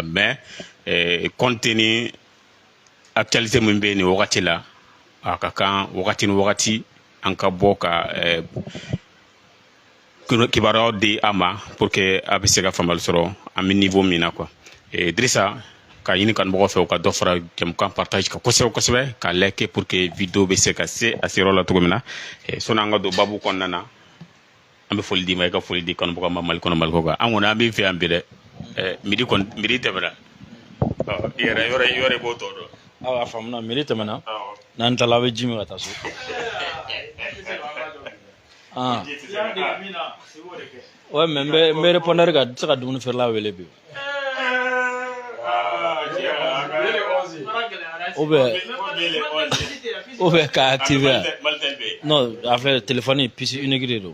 mais compte tenu actualité min bɛ nin wagati la a ka kan wagati ni wagati an ka bɔ ka kibaruyaw di a ma pour que a bɛ se ka faamuyali sɔrɔ an bɛ niveau min na quoi Drissa ka ɲini kanubagaw fɛ u ka dɔ fara jɛmukan partage kan kosɛbɛ kosɛbɛ ka like pour que vidéo bɛ se ka se a seyɔrɔ la cogo min na sɔnni an ka don babu kɔnɔna na an bɛ foli d'i ma i ka foli di kanubagaw ma Mali kɔnɔ Mali kɔ kan an kɔni an bɛ fɛ yan bi dɛ midi tɛmɛna yɔrɔ i b'o tɔ dɔn. A faamuna midi tɛmɛna n'an tilala a bɛ ji min ka taa so. Ouais, mais me répondre ka se ka dumuni feerela wele bi. Ou bien ka activer. Non, avec téléphone PC unique de do.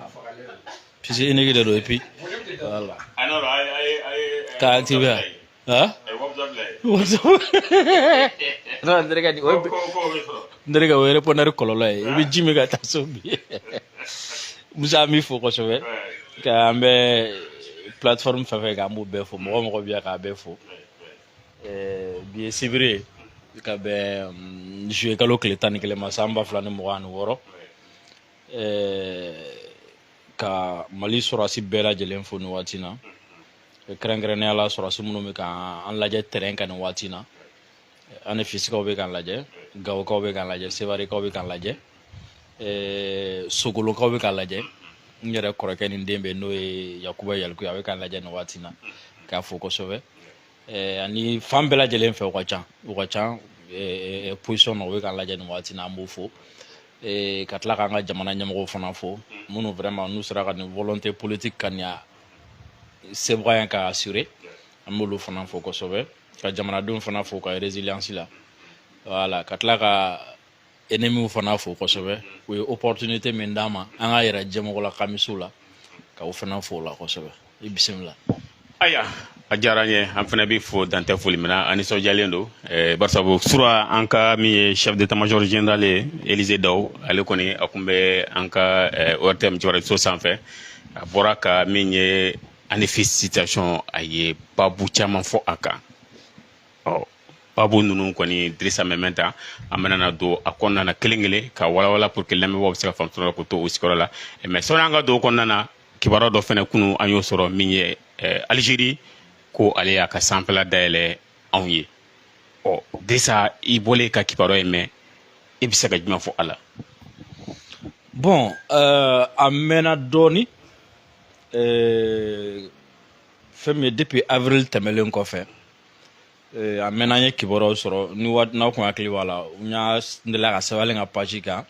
PC unique de do et puis voilà. Ka activer. Hein? Non, ndrega we répondre kololo e bi jimi ka taa so bi. Musa mi fo kosɛbɛ ka an bɛ plateforme fɛn fɛn kan an b'u bɛɛ fo mɔgɔ bɛ yan k'a bɛɛ fo bi ye sibiri ka bɛn juillet kalo tile 11 ma san 2026 ka Mali sɔrɔdasi bɛɛ lajɛlen fo nin waati na kɛrɛnkɛrɛnnenya la sɔrɔdasi minnu bɛ k'an lajɛ terrain kan nin waati na an ni fisikaw bɛ k'an lajɛ gawokaw bɛ k'an lajɛ sewarekaw bɛ k'an lajɛ sogolokaw bɛ k'a lajɛ n yɛrɛ kɔrɔkɛ ni den bɛ n'o ye Yakuba Yalikuya a bɛ k'a lajɛ nin waati na k'a fo kosɛbɛ ani fan bɛɛ lajɛlen fɛ u ka ca position na u bɛ k'a lajɛ nin waati na an b'o fo ka tila k'an ka jamana ɲɛmɔgɔw fana fo minnu vraiment n'u sera ka nin volonté politique ka nin sebaaya yan ka assurer an b'olu fana fo kosɛbɛ ka jamanadenw fana fo ka résilience la voilà ka tila ka ennemi fana fo kosɛbɛ u ye opportunité min d'an ma an ka yɛrɛ jɛmɔgɔla kamisiw la ka o fana fo la kosɛbɛ i bisimila. Aya a diyara n ye an fana bɛ fo dantɛ foli min na an nisɔndiyalen don barisabu sura an ka min ye chef d'état-major général ye Élisée Daw ale kɔni a tun bɛ an ka ORTM jɔyɔrɔso sanfɛ a bɔra ka min ye ANEFIS situation a ye baabu caman fɔ a kan babu ninnu kɔni Drissa Mementa an bɛna don a kɔnɔna na kelen kelen ka walawala pour que lamɛnbagaw bɛ se ka faamu sɔrɔ ko to o sigiyɔrɔ la mais sɔnni an ka don o kɔnɔna na kibaruya dɔ fɛnɛ kunu an y'o sɔrɔ min ye Algérie ko ale y'a ka sanfɛla dayɛlɛ anw ye Drissa i bɔlen ka kibaruya in mɛn i bɛ se ka jumɛn fɔ a la. Bon a mɛnna dɔɔni fɛn min ye depuis avril tɛmɛlen kɔfɛ a mɛnna an ye kibaruyaw sɔrɔ n'aw kun hakili b'a la n y'a delila ka sɛbɛn ka page kan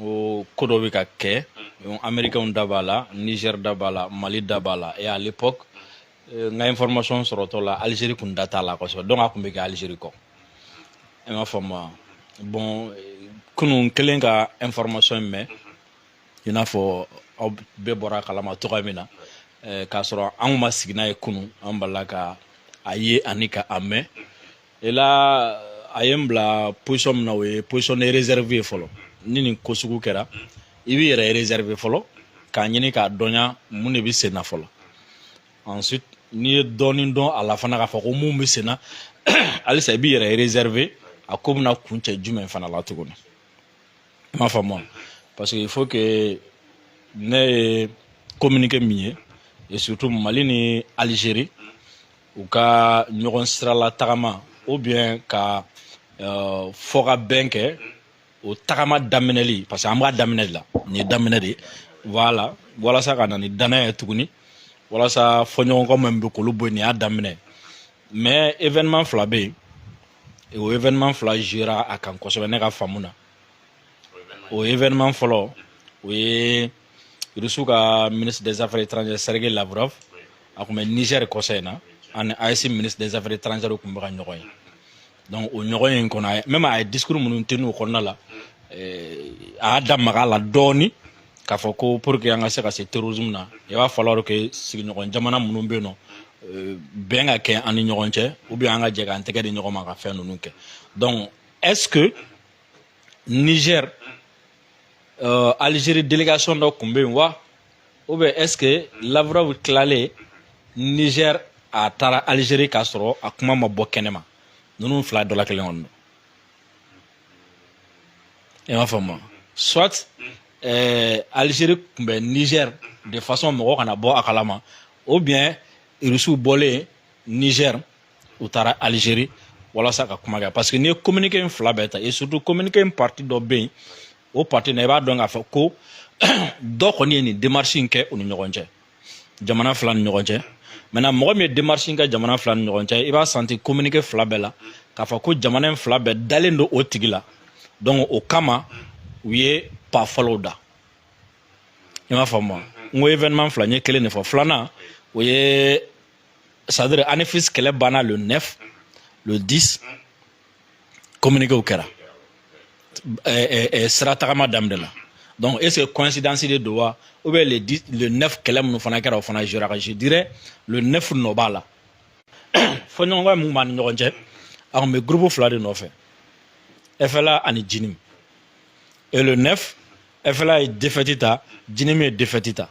o ko dɔ bɛ ka kɛ américains da b'a la Niger da b'a la Mali da b'a la et à l'époque n ka information sɔrɔtɔ la Algérie kun da t'a la kosɛbɛ donc a kun bɛ kɛ Algérie kɔ i m'a faamu bon kunun kelen ka information mɛn i n'a fɔ aw bɛɛ bɔra kalama togoya min na k'a sɔrɔ an ma sigi n'a ye kunun an balila ka a ye ani ka a mɛn et là a ye n bila position min na o ye position de réserve ye fɔlɔ ni nin ko sugu kɛra i b'i yɛrɛ réserve fɔlɔ k'a ɲini k'a dɔnya mun de bɛ sen na fɔlɔ ensuite n'i ye dɔɔni dɔn a la fana k'a fɔ ko mun bɛ sen na halisa i b'i yɛrɛ réserve a ko bɛna kun cɛ jumɛn fana la tuguni i m'a faamu parce que il faut que ne ye communiqué min ye et surtout Mali ni Algérie u ka ɲɔgɔn sirala tagama ou bien ka fɔ ka bɛn kɛ o tagama daminɛli parce que an b'a daminɛ de la nin ye daminɛ de ye voilà walasa ka na ni danaya ye tuguni walasa fɔɲɔgɔnkɔ min bɛ k'olu bɔ yen nin y'a daminɛ mais événement fila bɛ yen o événement fila jouera a kan kosɛbɛ ne ka faamu na o événement fɔlɔ o ye Rusiw ka ministre des affaires étrangères Sergei Lavrov a tun bɛ Niger kɔsɛ in na ani AES ministre des affaires étrangères tun bɛ ka ɲɔgɔn ye donc o ɲɔgɔn ye in kɔnɔ même a ye discours minnu tenu o kɔnɔna la a y'a da maga a la dɔɔni k'a fɔ ko pour que an ka se ka se terrorisme na i b'a falloir que sigiɲɔgɔn jamana minnu bɛ yen nɔ bɛn ka kɛ an ni ɲɔgɔn cɛ ou bien an ka jɛ k'an tɛgɛ di ɲɔgɔn ma ka fɛn ninnu kɛ donc est ce que Niger Algérie délégation dɔ tun bɛ yen wa ou bien est ce que Lavrov tilalen Niger a taara Algérie k'a sɔrɔ a kuma ma bɔ kɛnɛma ninnu fila dɔ la kelen kɔnɔ i m'a faamu soit Algérie tun bɛ Niger de façon mɔgɔ kana bɔ a kalama ou bien Russiw bɔlen Niger u taara Algérie walasa ka kuma kɛ parce que n'i ye communiqué in fila bɛɛ ta et surtout communiqué in partie dɔ bɛ yen o partie na i b'a dɔn k'a fɔ ko dɔ kɔni ye nin démarche in kɛ u ni ɲɔgɔn cɛ jamana fila ni ɲɔgɔn cɛ maintenant mɔgɔ min ye démarche in kɛ jamana fila ni ɲɔgɔn cɛ i b'a senti communiqué fila bɛɛ la k'a fɔ ko jamana in fila bɛɛ dalen don o tigi la donc o kama u ye pas fɔlɔw da i m'a faamu n ko événement fila n ye kelen de fɔ filanan o ye c'est-à-dire ANEFIS kɛlɛ banna le 9 le 10 communiqué au kɛra sira tagama daminɛ la donc est-ce que coïncidence de don wa ou bien le 9 kɛlɛ minnu fana kɛra o fana jouera je dirais le 9 nɔ b'a la fɔɲɔgɔnkɔ mun b'an ni ɲɔgɔn cɛ a tun bɛ groupe fila de nɔfɛ FLA ani JINIM et le 9 FLA ye défaite ta JINIM ye défaite ta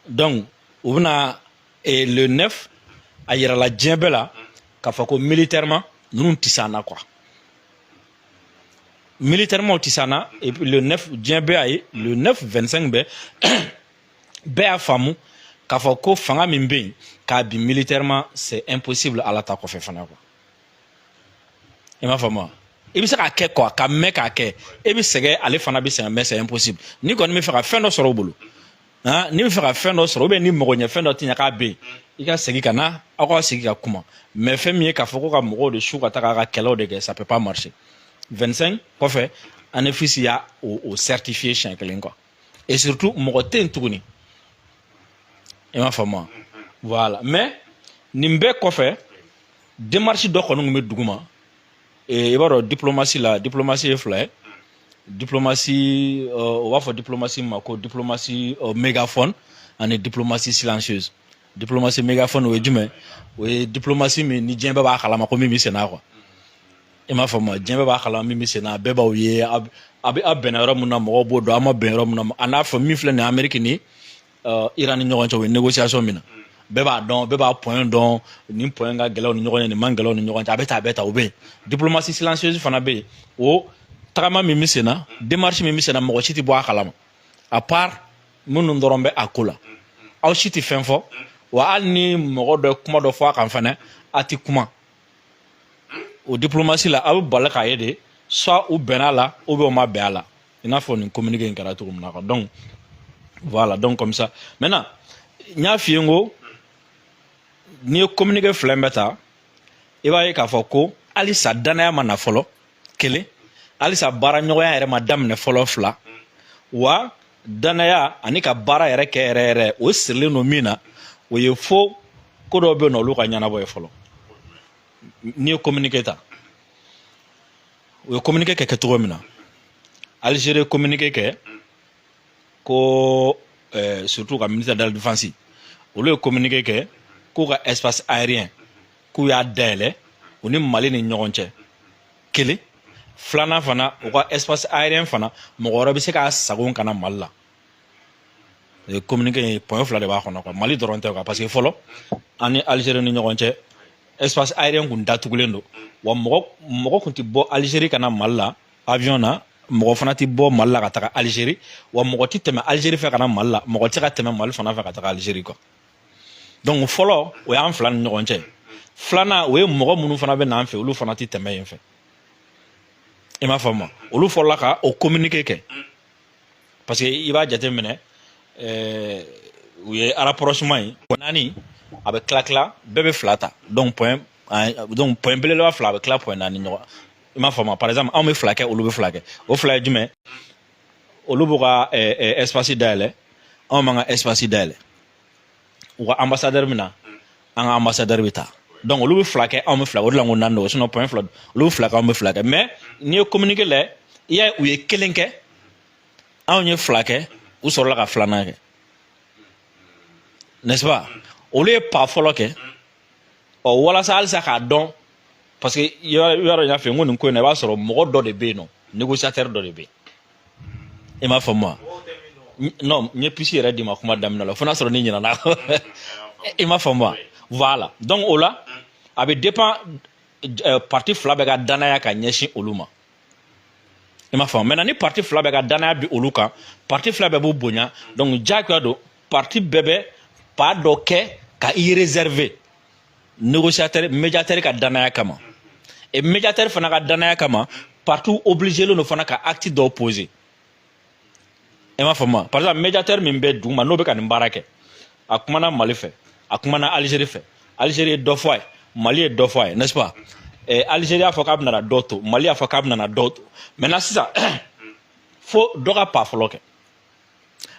donc u bɛna le 9 a yirala diɲɛ bɛɛ la k'a fɔ ko militairement ninnu tɛ s'an na quoi militairement u tɛ s'an na et puis le 9 diɲɛ bɛɛ y'a ye le 9 25 bɛɛ bɛɛ y'a faamu k'a fɔ ko fanga min bɛ yen k'a bin militairement c'est impossible ala ta kɔfɛ fana quoi i m'a faamu wa i bɛ se k'a kɛ quoi ka mɛn k'a kɛ e bɛ sɛgɛn ale fana bɛ sɛgɛn mais c'est impossible ni kɔni bɛ fɛ ka fɛn dɔ sɔrɔ o bolo ni bɛ fɛ ka fɛn dɔ sɔrɔ ou bien ni mɔgɔ ɲɛ fɛn dɔ tɛ ɲɛ k'a bɛ yen i ka segin ka na aw ka segin ka kuma mais fɛn min ye k'a fɔ ko ka mɔgɔw de su ka taga a ka kɛlɛw de kɛ ça peut pas marcher 25 kɔfɛ ANEFIS y'a o certifié siɲɛ kelen quoi et surtout mɔgɔ tɛ yen tuguni i m'a faamu wa voilà mais nin bɛɛ kɔfɛ démarche dɔ kɔni tun bɛ duguma i b'a dɔn diplomatie la diplomatie ye fila ye diplomatie o b'a fɔ diplomatie ma ko diplomatie mégaphone ani diplomatie silencieuse diplomatie mégaphone o ye jumɛn o ye diplomatie min ni diɲɛ bɛɛ b'a kalama ko min bɛ sen na quoi i m'a faamu diɲɛ bɛɛ b'a kalama min bɛ sen na bɛɛ b'aw ye a bɛ aw bɛnna yɔrɔ min na mɔgɔw b'o dɔn a ma bɛn yɔrɔ min na a n'a fɔ min filɛ nin ye Amérique ni Iran ni ɲɔgɔn cɛ o ye négociation min na bɛɛ b'a dɔn bɛɛ b'a point dɔn nin point ka gɛlɛn u ni ɲɔgɔn cɛ nin man gɛlɛn u ni ɲɔgɔn cɛ a bɛ ta o bɛ yen diplomatie silencieuse fana bɛ yen o tagama min bɛ sen na démarche min bɛ sen na mɔgɔ si tɛ bɔ a kalama à part minnu dɔrɔn bɛ a ko la aw si tɛ fɛn fɔ wa hali ni mɔgɔ dɔ kuma dɔ fɔ a kan fana a tɛ kuma o diplomatie la aw bɛ bali k'a ye de soit u bɛnna a la ou bien u ma bɛn a la i n'a fɔ nin communiqué in kɛra cogo min na donc voilà donc comme ça maintenant n y'a f'i ye n ko n'i ye communiqué fila in bɛɛ ta i b'a ye k'a fɔ ko halisa danaya ma na fɔlɔ kelen halisa baara ɲɔgɔnya yɛrɛ ma daminɛ fɔlɔ fila wa danaya ani ka baara yɛrɛ kɛ yɛrɛ o sirilen don min na o ye fo ko dɔw bɛ yen nɔ olu ka ɲɛnabɔ ye fɔlɔ n'i ye communiqué ta o ye communiqué kɛ kɛcogo min na Algérie communiqué kɛ ko surtout ka ministère de la défense olu ye communiqué kɛ k'u ka espace aérien k'u y'a dayɛlɛ u ni Mali ni ɲɔgɔn cɛ kelen filanan fana u ka espace aérien fana mɔgɔ wɛrɛ bɛ se k'a sago ka na Mali la communiqué in point fila de b'a kɔnɔ quoi Mali dɔrɔn tɛ quoi parce que fɔlɔ an ni Algérie ni ɲɔgɔn cɛ espace aérien kun datugulen don wa mɔgɔ kun tɛ bɔ Algérie ka na Mali la avion na mɔgɔ fana tɛ bɔ Mali la ka taga Algérie wa mɔgɔ tɛ tɛmɛ Algérie fɛ ka na Mali la mɔgɔ tɛ ka tɛmɛ Mali fana fɛ ka taga Algérie quoi donc fɔlɔ o y'an fila ni ɲɔgɔn cɛ filanan o ye mɔgɔ minnu fana bɛ n'an fɛ olu fana tɛ tɛmɛ yen fɛ i m'a faamu olu fɔlɔla ka o communiqué kɛ parce que i b'a jateminɛ u ye rapprochement ye naani a bɛ tila bɛɛ bɛ fila ta donc point belebeleba fila a bɛ tila point naani ɲɔgɔn i m'a faamu par exemple anw bɛ fila kɛ olu bɛ fila kɛ o fila ye jumɛn olu b'u ka espace dayɛlɛ anw m'an ka espace dayɛlɛ u ka ambassadeur min na an ka ambassadeur bɛ taa donc olu bɛ fila kɛ anw bɛ fila o de la n ko naani don sinon point fila olu bɛ fila kɛ anw bɛ fila kɛ mais n'i ye communiqué lajɛ i y'a ye u ye kelen kɛ anw ye fila kɛ u sɔrɔla ka filanan kɛ n'est-ce pas olu ye pas fɔlɔ kɛ ɔ walasa halisa k'a dɔn parce que yɔrɔ dɔ y'a fɛ n ko nin ko in na i b'a sɔrɔ mɔgɔ dɔ de bɛ yen nɔ négociateur dɔ de bɛ yen i m'a faamu wa non n ye pisi yɛrɛ d'i ma kuma daminɛ la fo n'a sɔrɔ ni ɲinɛna i m'a faamu wa voilà donc o la a bɛ dépend parti fila bɛ ka danaya ka ɲɛsin olu ma i m'a faamu maintenant ni parti fila bɛ ka danaya bi olu kan parti fila bɛɛ b'u bonya donc diyagoya don parti bɛɛ bɛ pas dɔ kɛ ka i réserver négociateur médiateur ka danaya kama et médiateur fana ka danaya kama partout obligé len fana ka acte dɔ poser i m'a faamu par exemple médiateur min bɛ duguma n'o bɛ ka nin baara kɛ a kumana Mali fɛ a kumana Algérie fɛ Algérie ye dɔ fɔ a ye Mali ye dɔ fɔ a ye n'est-ce pas Algérie y'a fɔ k'a bɛna dɔ to Mali y'a fɔ k'a bɛna dɔ to maintenant sisan fo dɔ ka pa fɔlɔ kɛ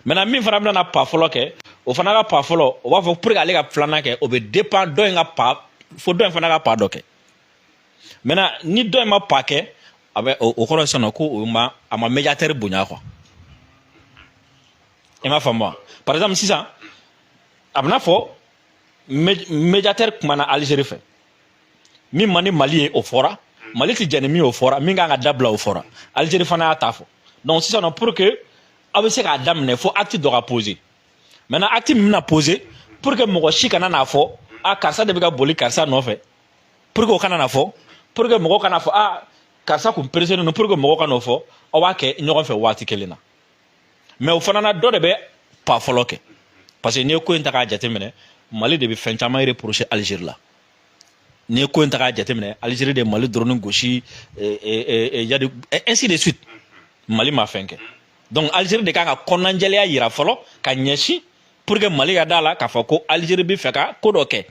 maintenant min fana bɛna pa fɔlɔ kɛ o fana ka pa fɔlɔ o b'a fɔ pour que ale ka filanan kɛ o bɛ dépend dɔ in ka pa fo dɔ in fana ka pa dɔ kɛ maintenant ni dɔ in ma pa kɛ a bɛ o kɔrɔ sisan ko a ma médiateur bonya quoi i m'a faamu wa par exemple sisan a bɛna fɔ médiateur kumana Algérie fɛ min man ni Mali ye o fɔra Mali tɛ jɛn ni min o fɔra min kan ka dabila o fɔra Algérie fana y'a ta fɔ donc sisan pour que aw bɛ se k'a daminɛ fo acte dɔ ka poser maintenant acte min bɛna poser pour que mɔgɔ si kana n'a fɔ karisa de bɛ ka boli karisa nɔfɛ pour que o kana n'a fɔ pour que mɔgɔ kana fɔ karisa kun pressé don pour que mɔgɔ kana o fɔ aw b'a kɛ ɲɔgɔn fɛ waati kelen na mais o fana na dɔ de bɛ pa fɔlɔ kɛ parce que n'i ye ko in ta k'a jateminɛ Mali de bɛ fɛn caman reprocher Algérie la n'i ye ko in ta k'a jateminɛ Algérie de Mali dɔrɔn gosi ainsi de suite Mali ma fɛn kɛ donc Algérie de kan ka kɔnɔnajɛlenya yira fɔlɔ ka ɲɛsin pour que Mali ka da la k'a fɔ ko Algérie bɛ fɛ ka ko dɔ kɛ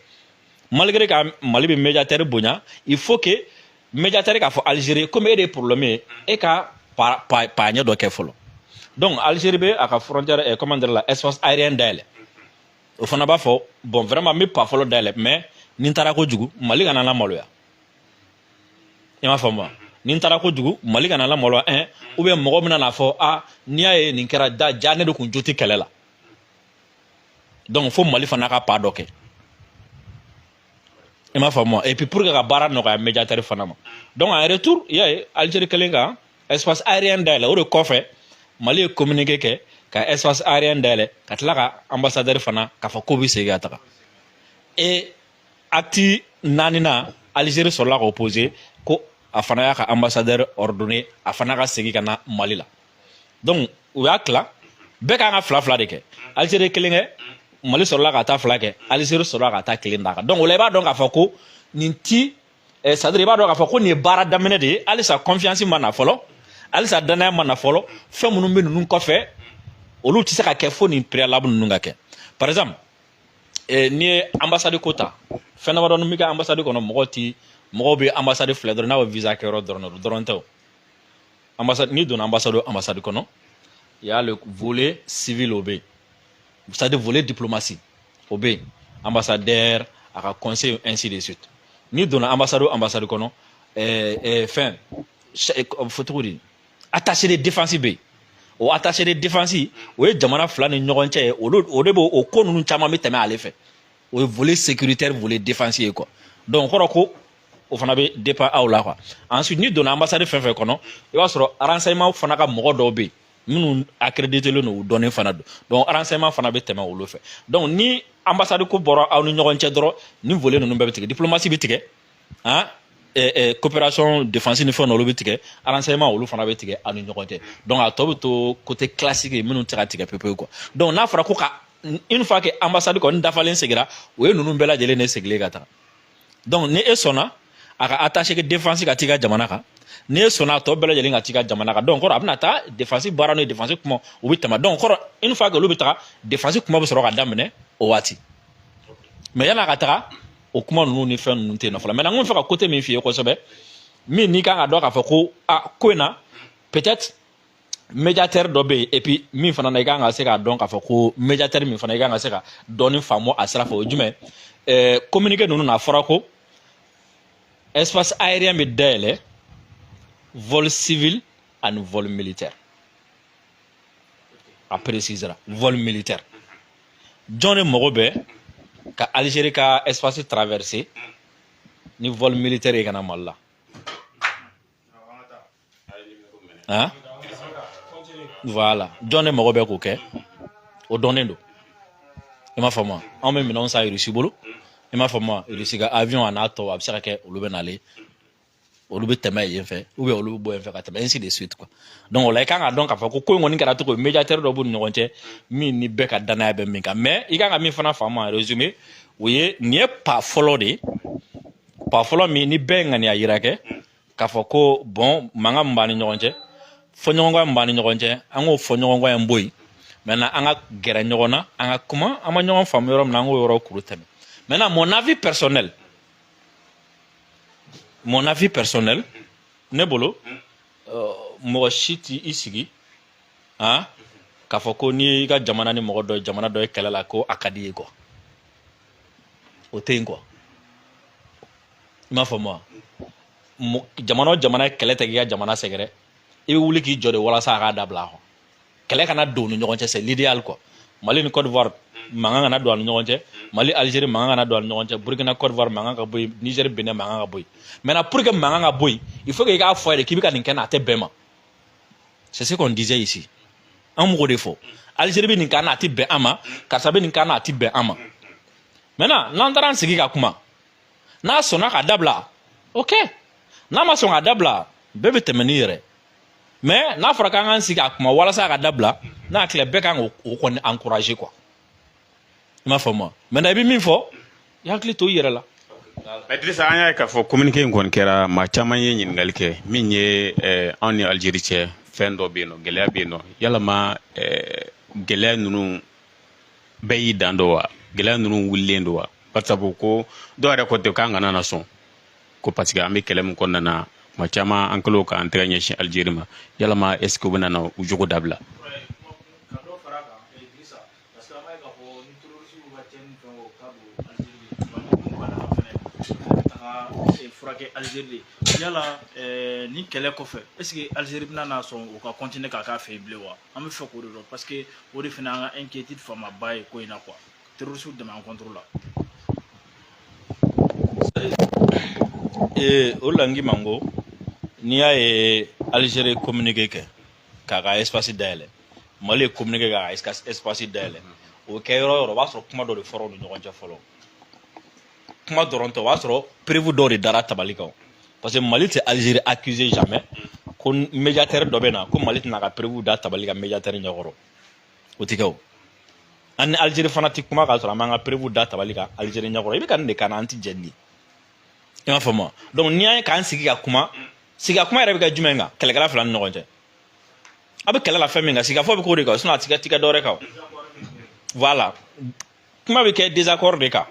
malgré que Mali bɛ médiateur bonya il faut que médiateur k'a fɔ Algérie comme e de ye problème ye e ka pa ɲɛ dɔ kɛ fɔlɔ donc Algérie bɛ a ka frontière comment dire la espace aérien dayɛlɛ o fana b'a fɔ bon vraiment n bɛ pa fɔlɔ dayɛlɛ mais ni n taara kojugu Mali kana n lamaloya i m'a faamu wa ni n taara kojugu Mali kana n lamaloya ou bien mɔgɔ bɛna n'a fɔ n'i y'a ye nin kɛra ja ne de kun jo tɛ kɛlɛ la donc fo Mali fana ka pa dɔ kɛ i m'a faamu wa et puis pour que ka baara nɔgɔya médiateur fana ma donc en retour i y'a ye Algérie kɛlen ka espace aérien dayɛlɛ o de kɔfɛ Mali ye communiqué kɛ ka espace aérien dayɛlɛ ka tila ka ambassadeur fana k'a fɔ ko bɛ segin ka taga et acte naaninan Algérie sɔrɔla k'o poser ko a fana y'a ka ambassadeur ordonné a fana ka segin ka na Mali la donc u y'a tila bɛɛ kan ka fila fila de kɛ Algérie kelen kɛ Mali sɔrɔla ka taa fila kɛ Algérie sɔrɔla ka taa kelen d'a kan donc o la i b'a dɔn k'a fɔ ko nin ti c'est-à-dire i b'a dɔn k'a fɔ ko nin ye baara daminɛ de ye halisa confiance ma na fɔlɔ halisa danaya ma na fɔlɔ fɛn minnu bɛ ninnu kɔfɛ olu tɛ se ka kɛ fo nin préalable ninnu ka kɛ par exemple n'i ye ambassade ko ta fɛn damadɔ min bɛ kɛ ambassade kɔnɔ mɔgɔw bɛ ambassade filɛ dɔrɔn n'a bɛ visa kɛ yɔrɔ dɔrɔn tɛ o ambassade n'i donna ambassade kɔnɔ il y a le volet civil o bɛ yen c'est-à-dire volet diplomatie o bɛ yen ambassadeur a ka conseil ainsi de suite n'i donna ambassade kɔnɔ fɛn fɔ cogo di attaché de défense bɛ yen o attaché de défense o ye jamana fila ni ɲɔgɔn cɛ ye o de b'o o ko ninnu caman bɛ tɛmɛ ale fɛ o ye volet sécuritaire volet défense ye quoi donc kɔrɔ ko o fana bɛ dépend aw la quoi ensuite n'i donna ambassade fɛn fɛn kɔnɔ i b'a sɔrɔ renseignement fana ka mɔgɔ dɔw bɛ yen minnu accrédité len don u dɔnnen fana don donc renseignement fana bɛ tɛmɛ olu fɛ donc ni ambassade ko bɔra aw ni ɲɔgɔn cɛ dɔrɔn ni volet ninnu bɛɛ bɛ tigɛ diplomatie bɛ tigɛ coopération défensive ni fɛn olu bɛ tigɛ renseignement olu fana bɛ tigɛ aw ni ɲɔgɔn cɛ donc a tɔ bɛ to côté classique ye minnu tɛ ka tigɛ pepewu quoi donc n'a fɔra ko ka une fois que ambassade kɔni dafalen segira o ye ninnu bɛɛ lajɛlen de segilen ka taga donc ni e sɔnna a ka attaché que défense ka t'i ka jamana kan ni e sɔnna a tɔ bɛɛ lajɛlen ka t'i ka jamana kan donc kɔrɔ a bɛna taa défense baara n'o ye défense kuma u bɛ tɛmɛ donc kɔrɔ une fois que olu bɛ taga défense kuma bɛ sɔrɔ ka daminɛ o waati mais yan'a ka taga o kuma ninnu ni fɛn ninnu tɛ yen nɔ fɔlɔ maintenant n ko fɛ ka côté min f'i ye kosɛbɛ min n'i kan ka dɔn k'a fɔ ko ko in na peut-être médiateur dɔ bɛ yen et puis min fana na i kan ka se k'a dɔn k'a fɔ ko médiateur min fana i kan ka se ka dɔɔni faamu a sira fɛ o ye jumɛn communiqué ninnu na a fɔra ko espace aérien bɛ dayɛlɛ vol civil ani vol militaire a précisera vol militaire jɔn de mago bɛ ka Algérie ka espace traversé ni vol militaire ye kana Mali la hein voilà jɔn de mago bɛ k'o kɛ o dɔnnen don i m'a faamu anw bɛ minɛnw san Russie bolo i m'a fɔ ma irisi ka avion a n'a tɔ a bɛ se ka kɛ olu bɛ nale olu bɛ tɛmɛ yen fɛ ou bien olu bɛ bɔ yen fɛ ka tɛmɛ ainsi de suite quoi donc o la i kan ka dɔn k'a fɔ ko in kɔni kɛra cogo médiateur dɔ b'u ni ɲɔgɔn cɛ min ni bɛɛ ka danaya bɛ min kan mais i kan ka min fana faamu en résumé o ye nin ye pas fɔlɔ de ye pas fɔlɔ min ni bɛɛ ye ŋaniya yira kɛ k'a fɔ ko bon mankan min b'a ni ɲɔgɔn cɛ fɔɲɔgɔnkɔ min b'a ni ɲɔgɔn cɛ an k'o fɔɲɔgɔnkɔ in bɔ yen maintenant an ka gɛrɛ ɲɔgɔn na an ka kuma an ma ɲɔgɔn faamu yɔrɔ min na an k'o yɔrɔ kuru tɛmɛ maintenant mon avis personnel ne bolo mɔgɔ si t'i i sigi k'a fɔ ko n'i ka jamana ni jamana dɔ ye kɛlɛ la ko a ka di ye quoi o tɛ yen quoi i m'a faamu wa jamana o jamana ye kɛlɛ tɛ k'i ka jamana sɛgɛrɛ i bɛ wuli k'i jɔ de walasa a k'a dabila kɛlɛ kana don u ni ɲɔgɔn cɛ c'est l'idéal quoi Mali ni Côte d'Ivoire mankan kana don a ni ɲɔgɔn cɛ Mali Algérie mankan kana don a ni ɲɔgɔn cɛ Burkina Côte d'Ivoire mankan ka bɔ yen Niger Benin mankan ka bɔ yen maintenant pour que mankan ka bɔ yen il faut que i k'a fɔ a ye k'i bɛ ka nin kɛ na a tɛ bɛn ma c'est ce qu'on disait ici an m'o de fɔ Algérie bɛ nin kɛ na a tɛ bɛn an ma karisa bɛ nin kɛ na a tɛ bɛn an ma maintenant n'an taara an sigi ka kuma n'a sɔnna ka dabila ok n'a ma sɔn ka dabila bɛɛ bɛ tɛmɛ n'i yɛrɛ mais n'a fɔra k'an k'an sigi ka kuma walasa a ka dabila n'a tila bɛɛ kan k'o kɔni encourager quoi i m'a faamu maintenant i bɛ min fɔ i hakili to i yɛrɛ la. Idrissa an y'a ye k'a fɔ communiqué in kɔni kɛra maa caman ye ɲininkali kɛ min ye anw ni Algérie cɛ fɛn dɔ bɛ yen nɔ gɛlɛya bɛ yen nɔ yalama gɛlɛya ninnu bɛɛ y'i dan dɔ wa gɛlɛya ninnu wulilen don wa basabu ko dɔw yɛrɛ ko ten k'an kana na sɔn ko parce que an bɛ kɛlɛ min kɔnɔna na tuma caman an kɛlen k'an tɛgɛ ɲɛsin Algérie ma yalama est ce que u bɛ na u jogo dabila. furakɛ Algérie yala ni kɛlɛ kɔfɛ est-ce que Algérie bɛna na sɔn u ka continuer k'a k'a fɛ yen bilen wa an bɛ fɛ k'o de dɔn parce que o de fana an ka inquiétude fanba ye ko in na quoi terroristes dɛmɛ an contre la. O la n k'i ma n ko n'i y'a ye Algérie communiqué kɛ k'a ka espace dayɛlɛ Mali ye communiqué k'a ka espace dayɛlɛ o kɛ yɔrɔ o yɔrɔ o b'a sɔrɔ kuma dɔ de fɔra u ni ɲɔgɔn cɛ fɔlɔ kuma dɔrɔn tɛ o b'a sɔrɔ prévu dɔw de dara tabali kan parce que Mali tɛ Algérie accusé jamais ko médiateur dɔ bɛ na ko Mali tɛna ka prévu da tabali kan médiateur ɲɛkɔrɔ o tɛ kɛ o an ni Algérie fana tɛ kuma k'a sɔrɔ an m'an ka prévu da tabali kan Algérie ɲɛkɔrɔ i bɛ ka nin de kan an tɛ jɛn ni i m'a faamu donc n'i y'a ye k'an sigi ka kuma yɛrɛ bɛ kɛ jumɛn kan kɛlɛkɛla fila ni ɲɔgɔn cɛ a bɛ kɛlɛ la fɛn min kan sigikafɔ bɛ k'o de kan sinon a tɛ kɛ dɔwɛrɛ kan voilà kuma bɛ kɛ désaccord de kan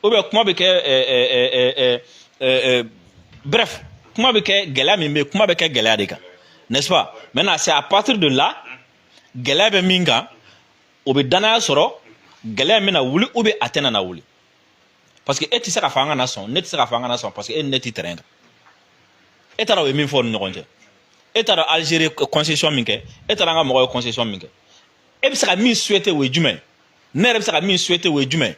ou bien kuma bɛ kɛ bref kuma bɛ kɛ gɛlɛya min bɛ yen kuma bɛ kɛ gɛlɛya de kan n'est-ce pas maintenant c'est à partir de là gɛlɛya bɛ min kan o bɛ danaya sɔrɔ gɛlɛya min na wuli ou bien a tɛna na wuli parce que e tɛ se k'a fɔ an kana sɔn ne tɛ se k'a fɔ an kana sɔn parce que e ni ne tɛ terrain kan e taara o ye min fɔ o ni ɲɔgɔn cɛ e taara Algérie concession min kɛ e taara an ka mɔgɔw ye concession min kɛ e bɛ se ka min souhaiter o ye jumɛn ne yɛrɛ bɛ se ka min souhaiter o ye jumɛn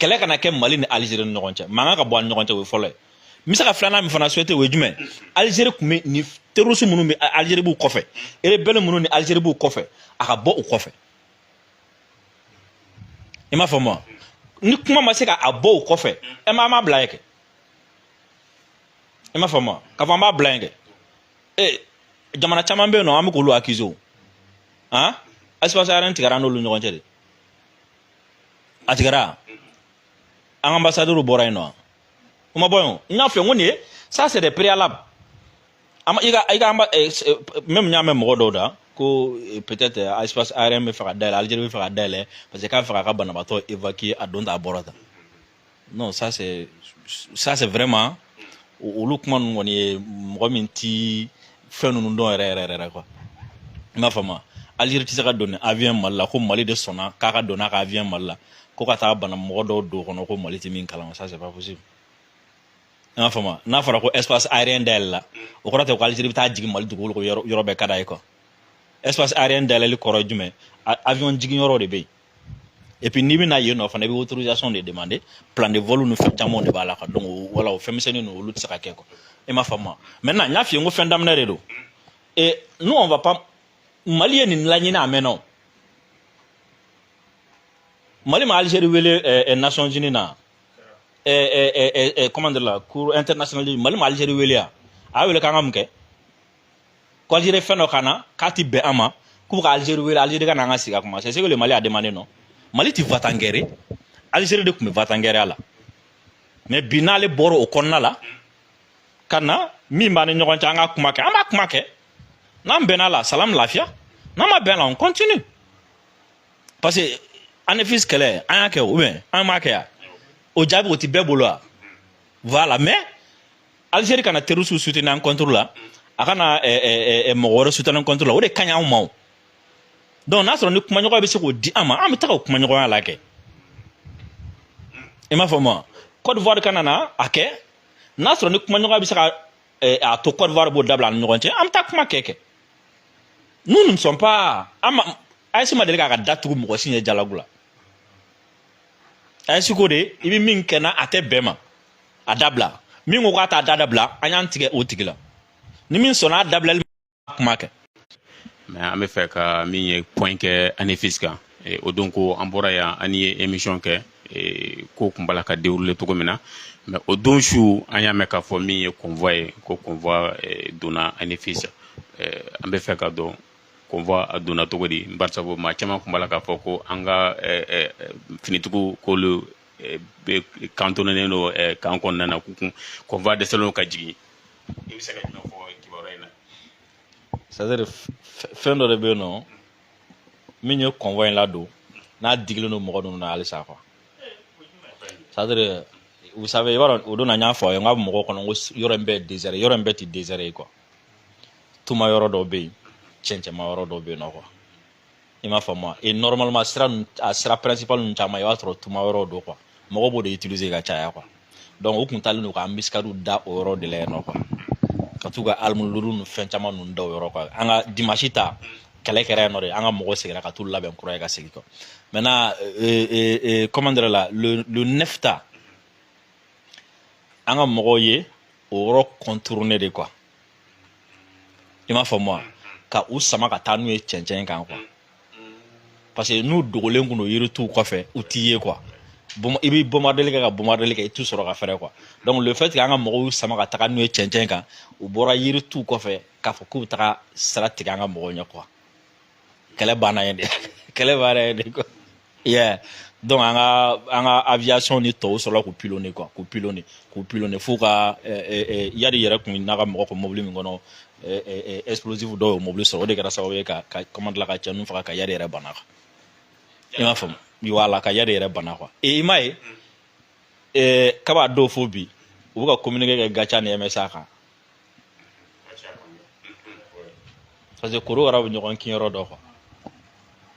kɛlɛ kana kɛ Mali ni Algérie ni ɲɔgɔn cɛ mankan ka bɔ an ni ɲɔgɔn cɛ o ye fɔlɔ ye n bɛ se ka filanan min fana souhaiter o ye jumɛn Algérie tun bɛ ni terroristes minnu bɛ Algérie b'u kɔfɛ rebelle minnu ni Algérie b'u kɔfɛ a ka bɔ u kɔfɛ i m'a faamu wa ni kuma ma se ka a bɔ u kɔfɛ e ma an b'a bila yen kɛ i m'a faamu wa k'a fɔ an b'a bila yen kɛ jamana caman bɛ yen nɔ an bɛ k'olu accuser o espace aérien tigɛra an n'olu ɲɔgɔn cɛ de a tigɛra an ambassadeur bɔra yen nɔ o ma bɔ yen n y'a fɔ n ko nin ye ça c'est des préalables i ka même n y'a mɛn mɔgɔ dɔw da ko peut-être espace aérien bɛ fɛ ka dayɛlɛ Algérie bɛ fɛ ka dayɛlɛ parce que k'a bɛ fɛ k'a ka banabaatɔ évacuer a don ta a bɔra tan non ça c'est vraiment olu kuma ninnu kɔni ye mɔgɔ min ti fɛn ninnu dɔn yɛrɛ quoi i m'a faamu Algérie tɛ se ka don avion Mali la ko Mali de sɔnna k'a ka don n'a ka avion Mali la ko ka taa bana mɔgɔ dɔw don kɔnɔ ko Mali tɛ min kalama ça c'est pas possible i m'a faamu n'a fɔra ko espace aérien dayɛlɛ la o kɔrɔ tɛ ko Algérie bɛ taa jigin Mali dugukolo ko yɔrɔ bɛɛ ka d'a ye quoi espace aérien dayɛlɛli kɔrɔ ye jumɛn avion jigin yɔrɔ de bɛ yen et puis n'i bɛna yen nɔ fana i bɛ autorisation de demander plan de vol ni fɛn caman de b'a la donc voilà o fɛn misɛnnin ninnu olu tɛ se ka kɛ quoi i m'a faamu maintenant n y'a f'i ye n ko fɛn daminɛ de don et nous on va pas Mali ye nin laɲini a mɛnna o Mali ma Algérie wele Nations Unies na comment dire la cour internationale mali ma Algérie welia a wele kan am ke ko Algérie feno kana kati be ama pour Algérie wele Algérie kana nga siga kuma c'est ce que le Mali a demandé non Mali ti va en guerre Algérie de kuma va en guerre ala mais binale boro o konna la kana mi mbane ñogon ci nga kuma ke ama kuma ke nam benala salam lafia nama ben on continue parce que ane fils kele anya ke ou bien an ma ke ya o jabi o ti be bolo voilà mais Algérie kana terrorisme soutenir en contre là akana mogore soutenir en contre là o de kanya o maw donc na so ni kuma ñogo be se ko di ama am ta ko kuma ñogo ala ke e ma fama Côte d'Ivoire kanana ake na so ni kuma ñogo be se ka a to Côte d'Ivoire bo dabla ñogo ci am ta kuma keke nous ne sommes pas ayisi ma deli k'a ka datugu mɔgɔ si ɲɛ jalagula ayisi ko de i bɛ min kɛ na a tɛ bɛn ma a dabila min ko k'a t'a da dabila an y'an tigɛ o tigi la ni min sɔnna a dabilali ma kuma kɛ. mais an bɛ fɛ ka min ye point kɛ ANEFIS kan o don ko an bɔra yan an ye émission kɛ ko kun bala ka dérouler cogo min na mais o don su an y'a mɛn k'a fɔ min ye convoi ye ko convoi donna ANEFIS an bɛ fɛ ka dɔn convoi a donna cogo di barisa maa caman kun bala k'a fɔ ko an ka finitigiw k'olu kantonenen don kan kɔnɔna na k'u convoi dɛsɛlen ka jigin i bɛ se ka jumɛn fɔ kibaruya in na. c'est à dire fɛn dɔ de bɛ yen nɔ min ye convoi in ladon n'a digilen don mɔgɔ ninnu na halisa quoi c'est à dire vous savez i b'a dɔn o don na n y'a fɔ aw ye n k'a bɛ mɔgɔw kɔnɔ ko yɔrɔ in bɛɛ désert yɔrɔ in bɛɛ ti désert ye quoi tuma yɔrɔ dɔ bɛ yen cɛncɛnma yɔrɔ dɔ bɛ yen nɔ quoi i m'a faamu et normalement sira principal ninnu caman i b'a sɔrɔ tuma yɔrɔ don quoi mɔgɔ b'o de utiliser ka caya quoi donc u kun talen don ka misikadiw da o yɔrɔ de la yen nɔ quoi ka t'u ka aluminium ni fɛn caman ninnu da o yɔrɔ quoi an ka dimanche ta kɛlɛ kɛra yen nɔ de an ka mɔgɔw seginna ka t'u labɛn kura ye ka segin quoi maintenant comment dire la le 9 ta an ka mɔgɔw ye o yɔrɔ contourner de quoi i m'a faamu ka u sama ka taa n'u ye cɛncɛn kan quoi parce que n'u dogolen kun don yiri t'u kɔfɛ u t'i ye quoi i bɛ bombardeli kɛ ka bombardeli kɛ i t'u sɔrɔ ka fɛrɛ quoi donc le fait que an ka mɔgɔw y'u sama ka taga n'u ye cɛncɛn kan u bɔra yiri t'u kɔfɛ k'a fɔ k'u bɛ taga sira tigɛ an ka mɔgɔw ɲɛ quoi kɛlɛ banna yen de kɛlɛ banna yen de quoi yeah donc an ka aviation ni tɔw sɔrɔla k'u pilonner quoi k'u pilonner f'u ka yadi yɛrɛ kun n'a ka mɔgɔ ko mobili min kɔnɔ explosif dɔw ye mobili sɔrɔ o de kɛra sababu ye ka comment la ka cɛ ninnu faga ka yadi yɛrɛ bana quoi i m'a faamu voilà ka yadi yɛrɛ bana quoi et i m'a ye kaba dɔw fo bi u bɛ ka communiquer kɛ gacha ni MSA kan parce que korokara bɛ ɲɔgɔn kin yɔrɔ dɔ quoi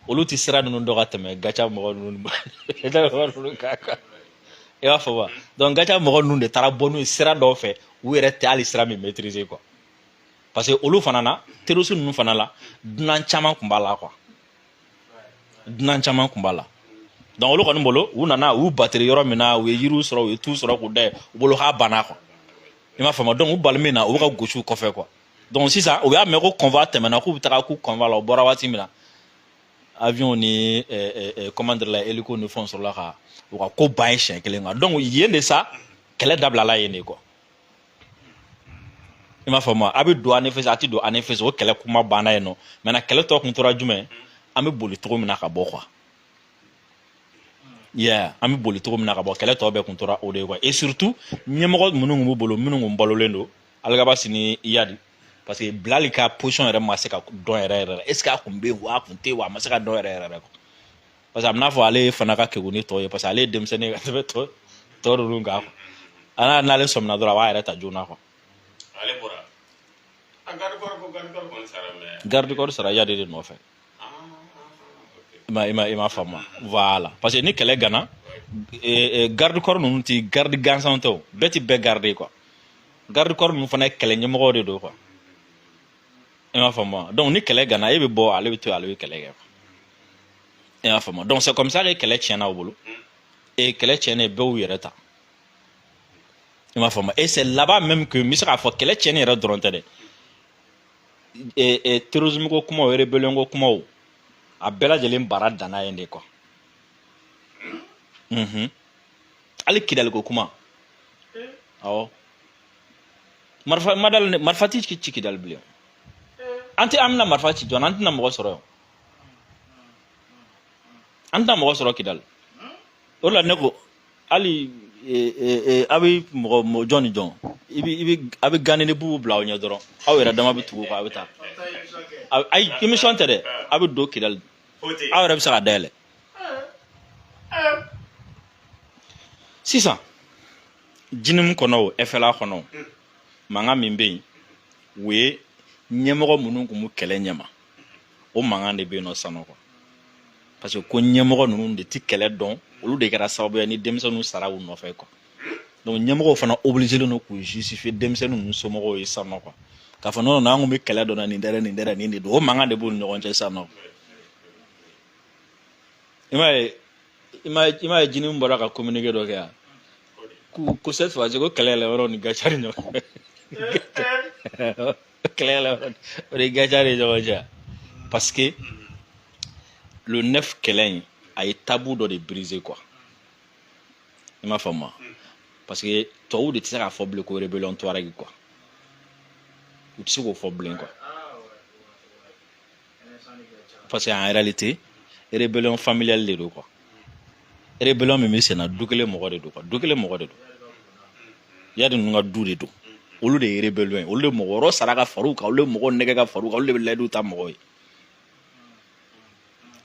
olu ti sira ninnu dɔ ka tɛmɛ gacha mɔgɔ ninnu kan quoi i b'a fɔ wa donc gacha mɔgɔ ninnu de taara bɔ n'u ye sira dɔw fɛ u yɛrɛ tɛ hali sira min maîtriser quoi parce que olu fana na terroristes ninnu fana la dunan caman kun b'a la quoi dunan caman kun b'a la donc olu kɔni bolo u nana u bateri yɔrɔ min na u ye yiriw sɔrɔ u ye tu sɔrɔ k'u da ye u bolo k'a banna quoi i m'a faamu donc u bali min na u bɛ ka gosi u kɔfɛ quoi donc sisan u y'a mɛn ko convoi tɛmɛna k'u bɛ taga k'u convoi la u bɔra waati min na avion ni comment dire la hélico ni fɛnw sɔrɔla ka u ka ko ban ye siɲɛ kelen kan donc yen de sa kɛlɛ dabilala yen de quoi i m'a faamu a bɛ don ANEFIS a tɛ don ANEFIS o kɛlɛ kuma banna yen nɔ maintenant kɛlɛ tɔ kun tora jumɛn an bɛ boli cogo min na ka bɔ quoi yeah an bɛ boli cogo min na ka bɔ kɛlɛ tɔ bɛɛ kun tora o de ye quoi et surtout ɲɛmɔgɔ minnu kun b'u bolo minnu kun balolen don Algabasi ni Iyadi parce que Bilali ka position yɛrɛ ma se ka dɔn yɛrɛ yɛrɛ est ce que a kun bɛ yen wa a kun tɛ yen wa a ma se ka dɔn yɛrɛ yɛrɛ quoi parce que a bɛ n'a fɔ ale fana ka kegu ni tɔ ye parce que ale ye denmisɛnnin ye ka tɛmɛ tɔ ninnu kan quoi n'ale sɔmina dɔrɔn a b'a yɛrɛ ta joona quoi. ale bɔra a garde corps kɔni sara mais garde corps sara Iyadi de nɔfɛ i ma faamu voilà parce que ni kɛlɛ gana garde corps ninnu ti garde gansanw tɛ o bɛɛ ti bɛɛ garde quoi garde corps ninnu fana ye kɛlɛ ɲɛmɔgɔw de don quoi i m'a faamu donc ni kɛlɛ gana e bɛ bɔ ale bɛ to ale bɛ kɛlɛ kɛ i m'a faamu donc c'est comme ça que kɛlɛ tiɲɛna u bolo et kɛlɛ tiɲɛnen bɛɛ y'u yɛrɛ ta i m'a faamu et c'est là-bas même que n bɛ se k'a fɔ kɛlɛ tiɲɛni yɛrɛ dɔrɔn tɛ dɛ terrorisme ko kumaw rébellion ko kumaw a bɛɛ lajɛlen baara danna yen de quoi ali kidal ko kuma awo marfati ci kidal bile anti amna marfati jon anti na mo soro anta mo soro kidal wala ne ko ali abi mo joni jon ibi abi ganene bu blaw nya doro awera dama bi tugo ko abita ay émission tede abi do kidal awera bi sa dele sisan jinim kono efela kono manga mimbe we nyemoro munun kumu kele nyama o manga de be no sanoko parce que ko nyemoro nunu de ti kele don olu de kera sababu ya ni demsenu sara wu no fe ko donc nyemoro fana obligé no ko justifier demsenu nu somogo yi sanoko ka fa no na ngumi kele don ni ndere ni do o manga de bu no gonche sanoko ima jinim bora ka communiquer do ke ku cette fois je ko kele le woro ni gachari no clair parce que le 9 Kelen a été tabou de briser quoi. Il m'a fait moi. Parce que toi ou de tirer à faible quoi rébellion toi avec quoi. Ou tu sais qu'on faible quoi. Parce qu'en réalité, rébellion familiale les deux quoi. Rébellion même c'est na doukele mo de quoi. Doukele mo de. Il y a de nous dou de tout. Olu de rébellion olu de mogoro saraka faruka olu de mogo nege ka faruka olu de ledu ta mogo yi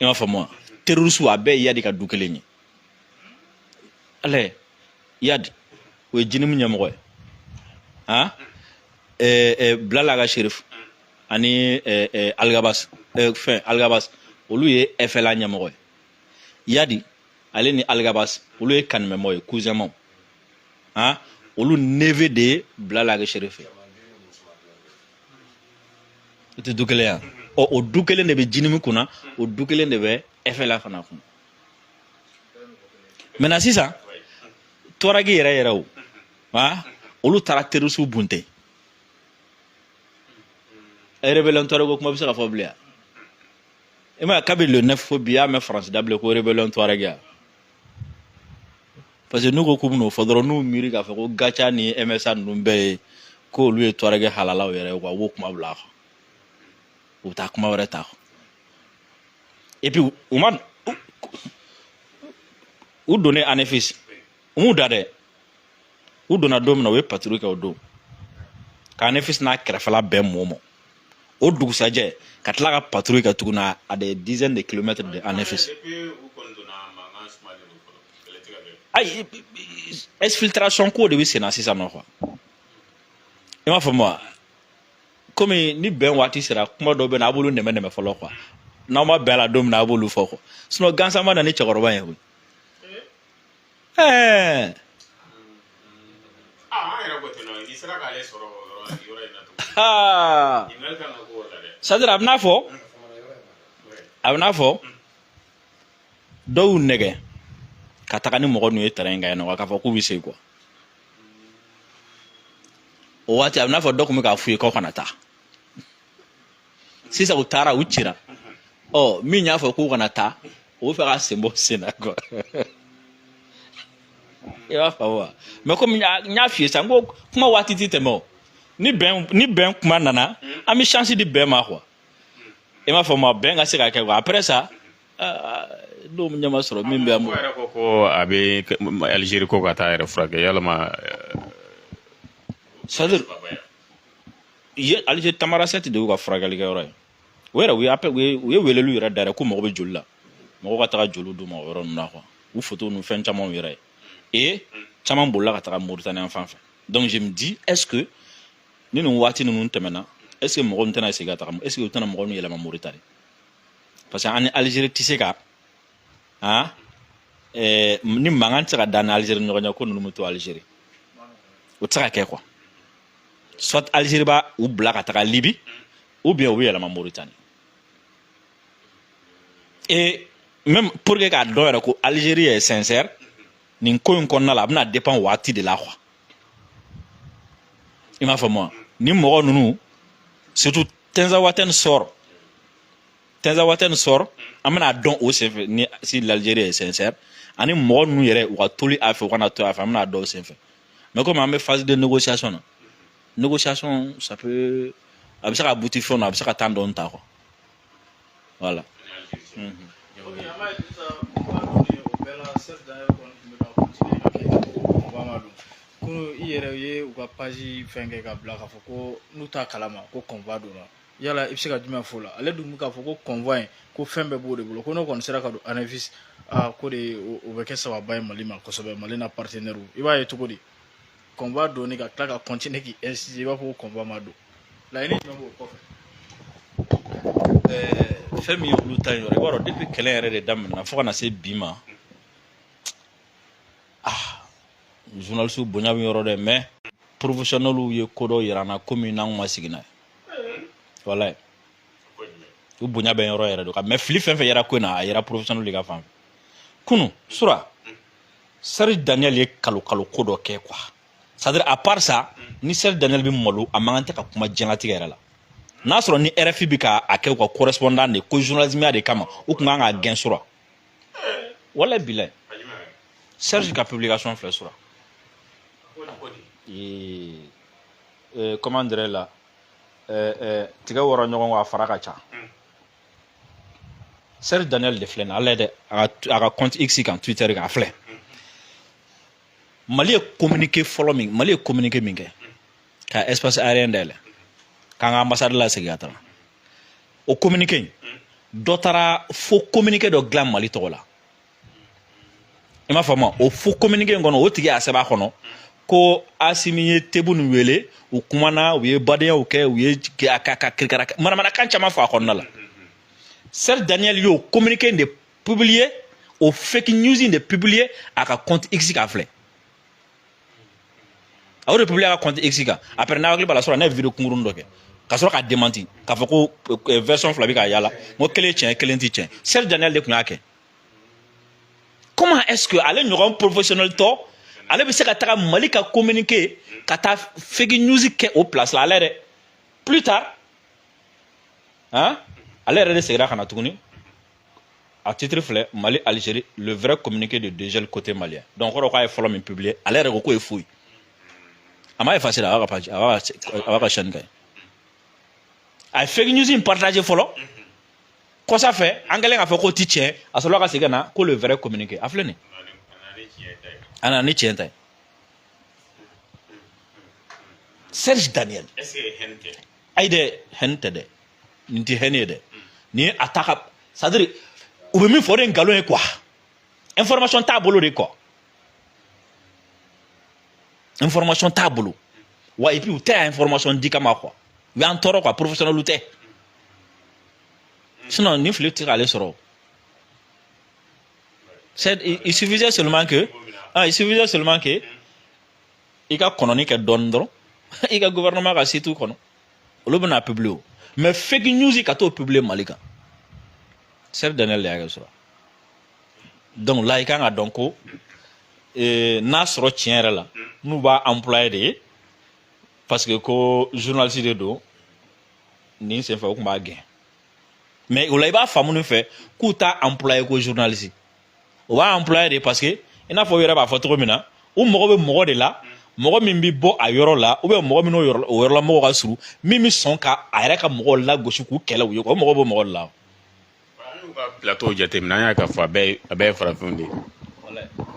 ima famo terroriste abe yadi ka dukele ni ale yad we jinim nyamogo ha blala ga shérif ani algabas fin algabas olu ye efela nyamogo yadi ale ni algabas olu ye kanme moy cousin mo ha olu neve de blala ga sherife ite dukele ya o dukele ne be jinimi kuna o dukele ne be efela fana kuna mena sisa toragi yere o ha olu tarakteru su bunte rebellion torago kuma bisa ka foblia ema kabil le 9 phobia me France dable ko rebellion toraga parce que nous ko no fodoro nous miri ka fa ko gacha ni MSA numbe ko lu e toarege halala o yere ko wo kuma bla o ta kuma wara ta et puis ouman ou donner un effet ou dade ou dona dom na we patrouille ka o do ka effet na krefala be momo o dugu saje ka tla ka patrouille ka tuguna à des dizaines de kilomètres de en effet ay exfiltration ko de wi sena sisa no quoi e ma fa moi comme ni ben wati sera kuma do be na bolu neme folo quoi na ma bela dom na bolu foko sino gansa ma na ni chegoroba yen era gote no ni sera ka le soro yoro ina to ingal kan ko wala de sadra abna fo do nege kataka ni mogo nu eterenga no ka fa ku bi se quoi o wati abna fo dokume ka fu ko kana ta sisa utara uchira oh mi nya fo ku kana ta o fa ka sembo sena quoi e wa fa wa me ko nya fie sango kuma wati titemo ni ben kuma nana ami chance di ben ma quoi e ma fo ma ben ga se ka ke après ça do nyama soro mimbe amu ko abe Algérie ko ka ta frage yalla ma sadir ye Algérie tamara set de ko frage li gawra wera we appel we welelu yira dara ko mo be jolla mo ko ta jolu do mo woro na ko ou photo nous fin chama yira et chama bolla ka ta Mauritanie en fanfa donc je me dis est-ce que ni nous wati nous temena est-ce que mo ntana se gata est-ce que utana mo no yela ma Mauritanie parce que en Algérie tiseka ah ni mangan tsaka dan Algérie no nya ko no muto Algérie o tsaka ke quoi soit Algérie ba ou blaka ta Libye ou bien oui la Mauritanie et même pour que ka do ko Algérie est sincère ni ko yon na la na dépend wati de la quoi il m'a fait moi ni mo nunu surtout tenza waten sort amena don au si l'Algérie est sincère ani mɔgɔ ninnu yɛrɛ u ka toli a fɛ u kana to a fɛ an bɛna dɔw senfɛ mais comme an bɛ phase de négociation na négociation ça peut a bɛ se ka buti fɛnw na a bɛ se ka temps dɔɔni ta quoi voilà. Kunu i yɛrɛ ye u ka page fɛn kɛ ka bila k'a fɔ ko n'u t'a kalama ko convoi donna yala i bɛ se ka jumɛn fɔ o la ale dun bɛ k'a fɔ ko convoi in ko fɛn bɛɛ b'o de bolo ko n'o kɔni sera ka don ANAFIS ko de o bɛ kɛ sababa ye Mali ma kosɛbɛ Mali n'a partenaire i b'a ye cogo di convoi donni ka tila ka continuer k'i insister i b'a fɔ ko convoi ma don laɲini jumɛn b'o kɔfɛ. Fɛn min ye olu ta in yɔrɔ i b'a dɔn depuis kɛlɛ yɛrɛ de daminɛna fo ka na se bi ma journaliste bonya bɛ yɔrɔ dɛ mais professionnels ye ko dɔ yira an na komi n'anw ma sigi n'a ye walayi u bonya bɛ yɔrɔ yɛrɛ de kan mais fili fɛn fɛn yɛrɛ ko in na a yɛrɛ professionnel de ka fan fɛ kunu sura Serge Daniel ye kalo ko dɔ kɛ quoi c'est à dire à part ça ni Serge Daniel bɛ malo a man kan tɛ ka kuma diɲɛlatigɛ yɛrɛ la n'a sɔrɔ ni RFI bɛ ka a kɛ u ka correspondant de ko journalisme de kama u tun kan ka gɛn sura walayi bilayi Serge ka publication filɛ sura comment dirais là tigɛ wɔrɔ ɲɔgɔn kɔ a fara ka ca Serge Daniel de filɛ nin ale dɛ a ka compte X kan Twitter kan a filɛ Mali ye communiqué fɔlɔ min Mali ye communiqué min kɛ ka espace aérien dayɛlɛ k'an ka ambassade la segin ka taga o communiqué in dɔ taara fo communiqué dɔ dilan Mali tɔgɔ la i m'a faamu o fo communiqué in kɔnɔ o tigi y'a sɛbɛn a kɔnɔ ko Asimi ye Tebu nin wele u kumana u ye badenyaw kɛ u ye ka manamanakan caman fɔ a kɔnɔna la Serge Daniel y'o communiqué de publier o fake news de publier a ka compte X ka filɛ a y'o de publier a ka compte X kan après n'a hakili b'a la sɔrɔ ne vidéo kunkurunin dɔ kɛ ka sɔrɔ ka démenti k'a fɔ ko version fila bɛ ka yala n ko kelen tiɲɛ kelen tɛ tiɲɛ Serge Daniel de tun y'a kɛ comment est-ce que ale ɲɔgɔn professionnel tɔ ale bɛ se ka taga Mali ka communiqué ka taa fake news kɛ o place la ale yɛrɛ plus tard ale yɛrɛ de segira ka na tuguni a titre filɛ Mali Algérie le vrai communiqué de dégel côté malien donc kɔrɔ k'a ye fɔlɔ min publié ale yɛrɛ ko k'o ye fou ye a ma effacer a b'a ka page a b'a ka chaîne kan a ye fake news in partagé fɔlɔ kɔsa fɛ an kɛlen k'a fɔ k'o ti tiɲɛ a sɔrɔla ka segin ka na ko le vrai communiqué a filɛ nin a nana ni tiɲɛ ta ye Serge Daniel ayi dɛ hɛni tɛ dɛ nin tɛ hɛni ye dɛ nin ye a ta ka c'est à dire u bɛ min fɔ o de ye nkalon ye quoi information t'a bolo de quoi information t'a bolo wa et puis u tɛ a information di kama quoi u y'an tɔɔrɔ quoi professionnel tɛ sinon nin fili tɛ k'ale sɔrɔ il suffisait seulement que i ka kɔnɔni kɛ dɔɔni dɔrɔn i ka gouvernement ka site kɔnɔ olu bɛna publier o mais fake news ka t'o publier Mali kan Serge Daniel de y'a kɛ sɔrɔ donc là i kan ka dɔn ko n'a sɔrɔ tiɲɛ yɛrɛ la n'u b'a employé de ye parce que ko journaliste de don nin senfɛ u tun b'a gɛn mais o la i b'a faamu nin fɛ k'u t'a employé ko journaliste o b'a employé de parce que i n'a fɔ u yɛrɛ b'a fɔ cogo min na u mago bɛ mɔgɔ de la mɔgɔ min bɛ bɔ a yɔrɔ la ou bien mɔgɔ min o yɔrɔ la mɔgɔ ka surun min bɛ sɔn ka a yɛrɛ ka mɔgɔw lagosi k'u kɛlɛ u ye o mɔgɔ bɛ mɔgɔ de la. n'u ka plateau jateminɛ an y'a k'a fɔ a bɛɛ ye farafinw de ye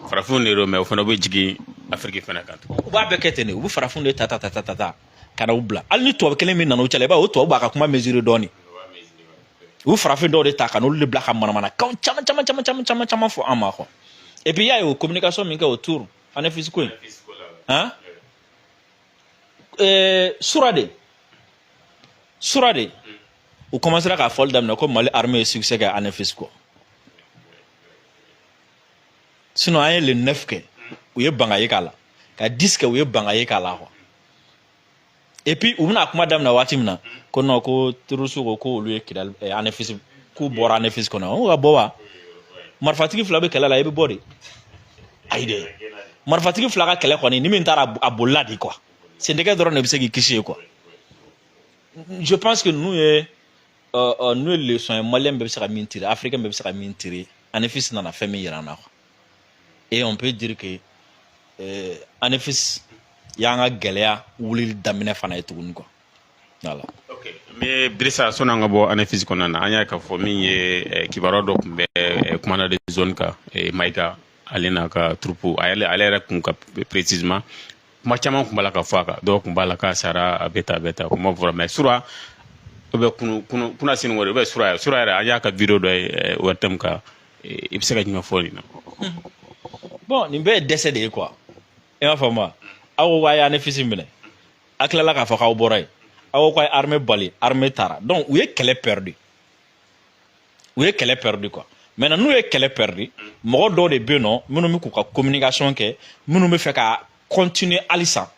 farafinw de don mais o fana bɛ jigin Afiriki fana kan. u b'a bɛɛ kɛ ten de u bɛ farafinw de ta ka na u bila hali ni tubabu kelen min nana u cɛla i b'a ye o tubabu b'a ka kuma mesurer dɔɔni u bɛ farafin dɔw de ta ka n'olu de bila ka manamanakan caman fɔ an ma quoi et puis il y a eu communication min kɛ autour ANAFIS ko in Sura de u commencera k'a fɔli daminɛ ko Mali armée ye succès kɛ ANAFIS quoi sinon an ye le 9 kɛ u ye bangaye k'a la ka 10 kɛ u ye bangaye k'a la quoi et puis u bɛna kuma daminɛ waati min na ko non ko terroriste ko olu ye Kidali ANAFIS k'u bɔra ANAFIS kɔnɔ o ka bɔ wa marifatigi fila bɛ kɛlɛ la i bɛ bɔ de ayi dɛ marifatigi fila ka kɛlɛ kɔni ni min taara a bolila de quoi sendɛkɛ dɔrɔn de bɛ se k'i kisi ye quoi je pense que nous ye leçon ye maliyɛn bɛɛ bɛ se ka min tirer africain bɛɛ bɛ se ka min tirer ANAFIS nana fɛn min yira an na quoi Et on peut dire que Anefis yanga gɛlɛya wulili daminɛ fana ye tuguni quoi. Voilà. Ok. Mais Drissa sonanga bo Anefis konana anya ka fo min ye kibaro do kumbe commandant de zone ka Maïga alena ka troupe ale yɛrɛ kun ka précisément kuma caman kun bala ka fɔ a kan dɔw kun bala ka sara a beta kuma fɔra mais sura o bɛ kuna sini wɛrɛ o bɛ sura yɛrɛ an y'a ka video dɔ ye wɛrɛtɛmu ka i bɛ se ka jumɛn fɔ nin na. Bon nin bɛɛ ye dɛsɛ de ye quoi i m'a faamu wa aw ko k'a ye Anefis minɛ a tilala k'a fɔ k'aw bɔra yen aw ko k'a ye armée bali armée taara donc u ye kɛlɛ perdu quoi. Maintenant n'u ye kɛlɛ perdu mɔgɔ dɔw de bɛ yen nɔ minnu bɛ k'u ka communication kɛ minnu bɛ fɛ ka continuer halisa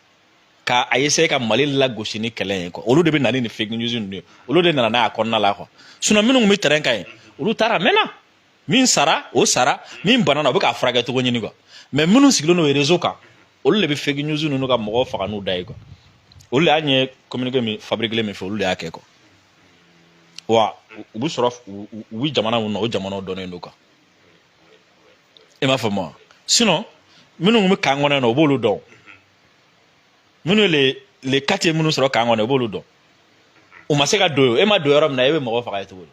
ka a essayer ka Mali lagosi ni kɛlɛ ye quoi olu de bɛ na ni fake news ninnu ye olu de nana n'a ye a kɔnɔna la quoi sinon minnu tun bɛ terrain kan yen olu taara mɛnna min sara o sara min banana o bɛ k'a furakɛ cogo ɲini quoi mais minnu sigilen don réseau kan olu de bɛ fake news ninnu ka mɔgɔw faga n'u da ye quoi olu de y'a ɲɛ communiqué min fabriqué min fɛ olu de y'a kɛ quoi wa u bɛ sɔrɔ u bɛ jamana minnu na o jamanaw dɔnnen don quoi i m'a faamu wa sinon minnu bɛ kan kɔnɔ na o b'olu dɔn minnu les quartiers minnu sɔrɔ kan kɔnɔ o b'olu dɔn u ma se ka don e ma don yɔrɔ min na e bɛ mɔgɔ faga ye cogo di.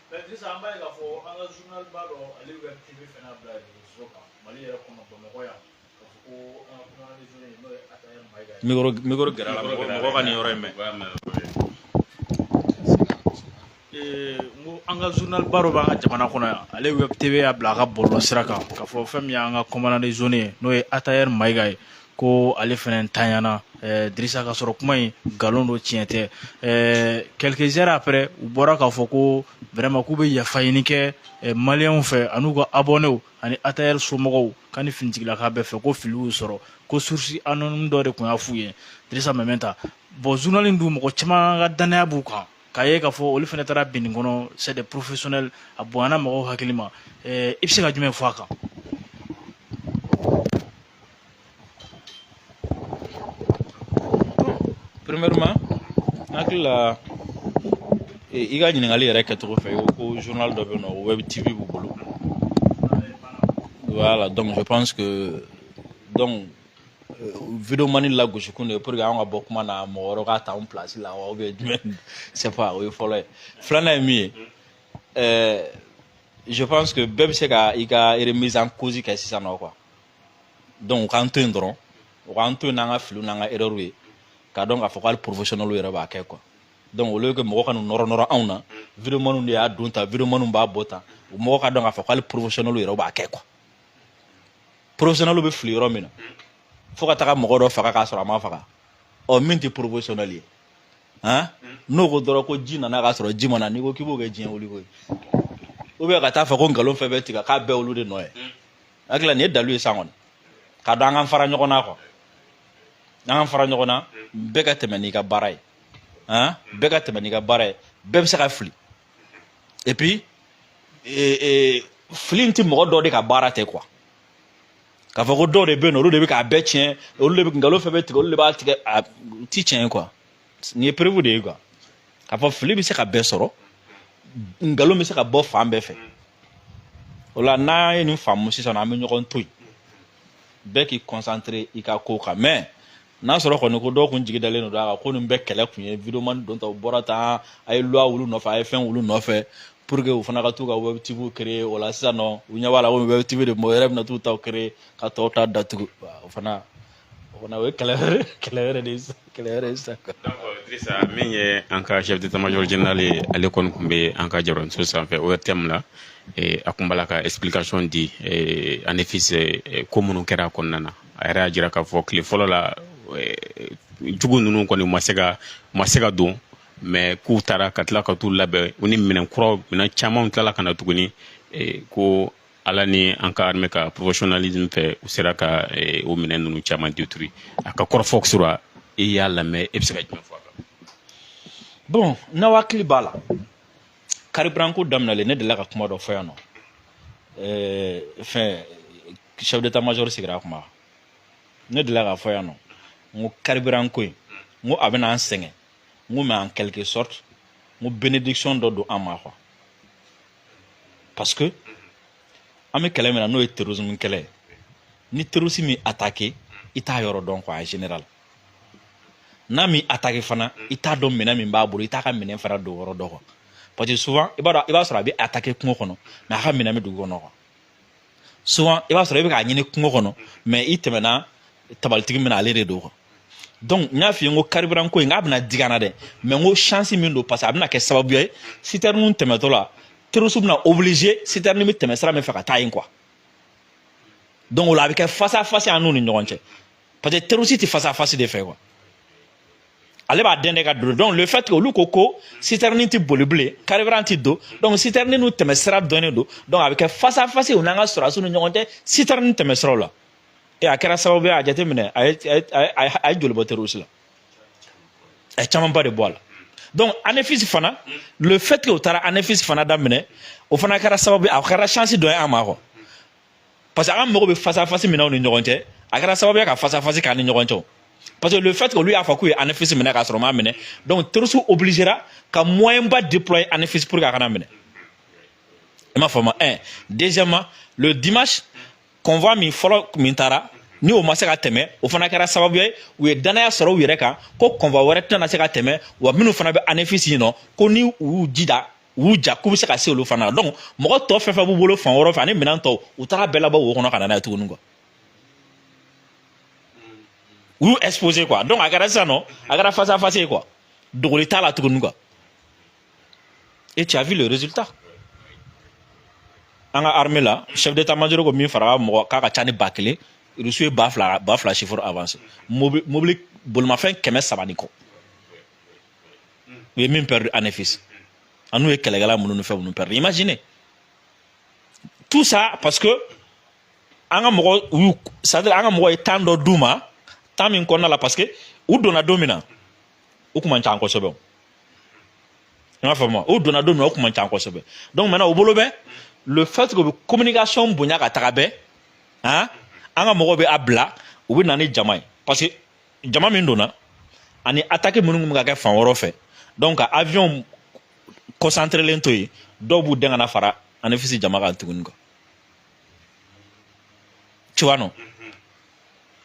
Mais Drissa an b'a ye k'a fɔ an ka journal ba dɔ ale web TV fana bila réseau kan Mali yɛrɛ kɔnɔ Bamakɔ yan k'a fɔ ko an ka journaliste n'o ye Atayer Maïga ye. micro gɛrɛ la mɔgɔ ka nin yɔrɔ in mɛn. Ngo an ka journal ba dɔ b'an ka jamana kɔnɔ yan ale web TV y'a bila a ka bɔlɔlɔ sira kan k'a fɔ fɛn min y'an ka commandant de zone ye n'o ye Atayer Maïga ye ko ale fana tanyana Drissa ka sɔrɔ kuma in nkalon don tiɲɛ tɛ quelques heures après u bɔra k'a fɔ ko vraiment k'u bɛ yafa ɲini kɛ maliyɛnw fɛ an'u ka abonnés ani Atayer somɔgɔw k'ani finitigilaka bɛɛ fɛ ko fili y'u sɔrɔ ko source anonyme dɔ de tun y'a f'u ye Drissa Mementa bon journal in dun mɔgɔ caman ka danaya b'u kan k'a ye k'a fɔ olu fana taara bin nin kɔnɔ c'est des professionnels a bonyana mɔgɔw hakili ma i bɛ se ka jumɛn fɔ a kan. Premièrement hakili la i ka ɲininkali yɛrɛ kɛcogo fɛ ko journal dɔ bɛ yen nɔ web TV b'u bolo voilà donc je pense que donc vidéo mani lagosi kun de pour que an ka bɔ kuma na mɔgɔ wɛrɛ k'a ta an place la wa ou bien jumɛn c'est pas o ye fɔlɔ ye filanan ye min ye je pense que bɛɛ bɛ se ka i ka remise en cause kɛ sisan nɔ quoi donc u k'an to yen dɔrɔn u k'an to yen n'an ka filiw n'an ka erreurs ye k'a dɔn k'a fɔ k'ale professionnel yɛrɛ b'a kɛ quoi donc au lieu que mɔgɔ ka n'u nɔrɔ anw na vidéo maniw de y'a don tan vidéo maniw b'a bɔ tan o mɔgɔ ka dɔn k'a fɔ k'ale professionnel yɛrɛ b'a kɛ quoi professionnel bɛ fili yɔrɔ min na fo ka taga mɔgɔ dɔ faga k'a sɔrɔ a ma faga ɔ min tɛ professionnel ye han n'o ko dɔrɔn ko ji nana k'a sɔrɔ ji ma na n'i ko k'i b'o kɛ diɲɛ wuli ko ye ou bien ka taa fɔ ko nkalon fɛn bɛɛ tigɛ k'a bɛɛ olu de nɔ ye hakili la nin ye dalu ye san kɔni k'a dɔn an k'an fara ɲɔgɔn na quoi n'an k'an fara ɲɔgɔn na bɛɛ ka tɛmɛ n'i ka baara ye han bɛɛ ka tɛmɛ n'i ka baara ye bɛɛ bɛ se ka fili et puis fili in tɛ mɔgɔ dɔ de ka baara tɛ quoi k'a fɔ ko dɔw de bɛ yen nɔ olu de bɛ k'a bɛɛ tiɲɛ olu de bɛ nkalon fɛn bɛɛ tigɛ olu de b'a tigɛ a ti tiɲɛ ye quoi nin ye preuve de ye quoi k'a fɔ fili bɛ se ka bɛɛ sɔrɔ nkalon bɛ se ka bɔ fan bɛɛ fɛ o la n'an ye nin faamu sisan an bɛ ɲɔgɔn to yen bɛɛ k'i concentré i ka ko kan mais n'a sɔrɔ kɔni ko dɔw kun jigi dalen don a kan ko nin bɛɛ kɛlɛ kun ye vidéo man don ta u bɔra tan a ye loi wulu nɔfɛ a ye fɛn wulu nɔfɛ pour que u fana ka t'u ka web TV créer o la sisan nɔ u ɲɛ b'a la ko web TV de mɔgɔ wɛrɛ bɛna t'u taw créer ka tɔw ta datugu o fana o ye kɛlɛ wɛrɛ de ye sisan quoi. Donc Drissa min ye an ka chef d'état-major général ye ale kɔni tun bɛ an ka jabaramuso sanfɛ o thème la a kun b'ala ka explication di Anefis ko minnu kɛra a kɔnɔna na a yɛrɛ y'a jira k'a fɔ tile fɔlɔ la jugu ninnu kɔni ma se ka don mais k'u taara ka tila ka t'u labɛn u ni minɛn kuraw minɛn camanw tilala ka na tuguni ko ala ni an ka armée ka professionnalisme fɛ u sera ka o minɛn ninnu caman détruire a ka kɔrɔfɔ sura i y'a lamɛn e bɛ se ka jumɛn fɔ a kan. bon n'aw hakili b'a la carburant ko daminɛlen ne delila ka kuma dɔ fɔ yan nɔ fɛn chef d'état-major sigira a kuma ne delila k'a fɔ yan nɔ n ko carburant ko in n ko a bɛna an sɛgɛn n ko mais en quelque sorte n ko bénédiction dɔ don an ma quoi parce que an bɛ kɛlɛ min na n'o ye terrorisme kɛlɛ ye ni terroriste min attaqué i t'a yɔrɔ dɔn quoi en général n'a min attaqué fana i t'a dɔn minɛn min b'a bolo i t'a ka minɛn fana don yɔrɔ dɔn quoi parce que souvent i b'a sɔrɔ a bɛ attaqué kungo kɔnɔ mais a ka minɛn bɛ dugu kɔnɔ quoi souvent i b'a sɔrɔ i bɛ k'a ɲini kungo kɔnɔ mais i tɛmɛna tabalitigi min na ale de don quoi donc n y'a f'i ye n ko carburant ko in k'a bɛna digi an na dɛ mais n ko chance min don parce que a bɛna kɛ sababu ye citerne tɛmɛtɔ la terroriste bɛna obligé citerne bɛ tɛmɛ sira min fɛ ka taa yen quoi donc o la a bɛ kɛ face à face an n'u ni ɲɔgɔn cɛ parce que terroriste tɛ face à face de fɛ quoi ale b'a dɛn de ka don donc le fait que olu ko citerne tɛ boli bilen carburant tɛ don donc citerne n'u tɛmɛ sira dɔnnen don donc a bɛ kɛ face à face u n'an ka sɔrɔdasiw ni ɲɔgɔn cɛ citerne tɛmɛ siraw la a kɛra sababu ye a jateminɛ a ye joli bɔ terroriste la a ye camanba de bɔ a la donc ANEFIS fana le fait que u taara ANEFIS fana daminɛ o fana kɛra sababu ye a kɛra chance dɔ ye an ma quoi parce que an mago bɛ face à face min na u ni ɲɔgɔn cɛ a kɛra sababu ye ka face à face k'an ni ɲɔgɔn cɛ parce que le fait que olu y'a fɔ k'u ye ANEFIS minɛ k'a sɔrɔ u m'a minɛ donc terroriste obligera ka moyen ba déployer ANEFIS pour que a kana minɛ i m'a faamu deuxièmement le dimanche convoi min fɔlɔ min taara ni o ma se ka tɛmɛ o fana kɛra sababu ye u ye danaya sɔrɔ u yɛrɛ kan ko convoi wɛrɛ tɛna se ka tɛmɛ wa minnu fana bɛ ANEFIS yen nɔ ko ni u y'u jija u y'u ja k'u bɛ se ka se olu fana donc mɔgɔ tɔ fɛn fɛn b'u bolo fan wɛrɛw fɛ ani minɛn tɔw u taara bɛɛ labɔ wo kɔnɔ ka na n'a ye tuguni quoi u y'u exposé quoi donc a kɛra sisan nɔ a kɛra face à face ye quoi dogoli t'a la tuguni quoi et tu as vu le résultat an ka armée la chef d'état-major ko min fara mɔgɔ k'a ka ca ni 1000 Russe ye 2000 chiffres avancé mobili bolimafɛn 300 ni kɔ u ye min perdu ANEFIS an n'u ye kɛlɛkɛla minnu ni fɛn minnu perdu imaginez tout ça parce que an ka mɔgɔ c'est-à-dire an ka mɔgɔ ye temps dɔ d'u ma temps min kɔnɔna la parce que u donna don min na u kun man ca kosɛbɛ i m'a faamu u donna don min na u kun man ca kosɛbɛ donc maintenant u bolo bɛ le fait que u bɛ communication bonya ka taga bɛɛ an ka mɔgɔw bɛ a bila u bɛ na ni jama ye parce que jama min donna ani attaque minnu bɛ ka kɛ fan wɛrɛw fɛ donc ka avion concentré to yen dɔw b'u dɛn ka na fara ANEFIS jama kan tuguni quoi tu vois non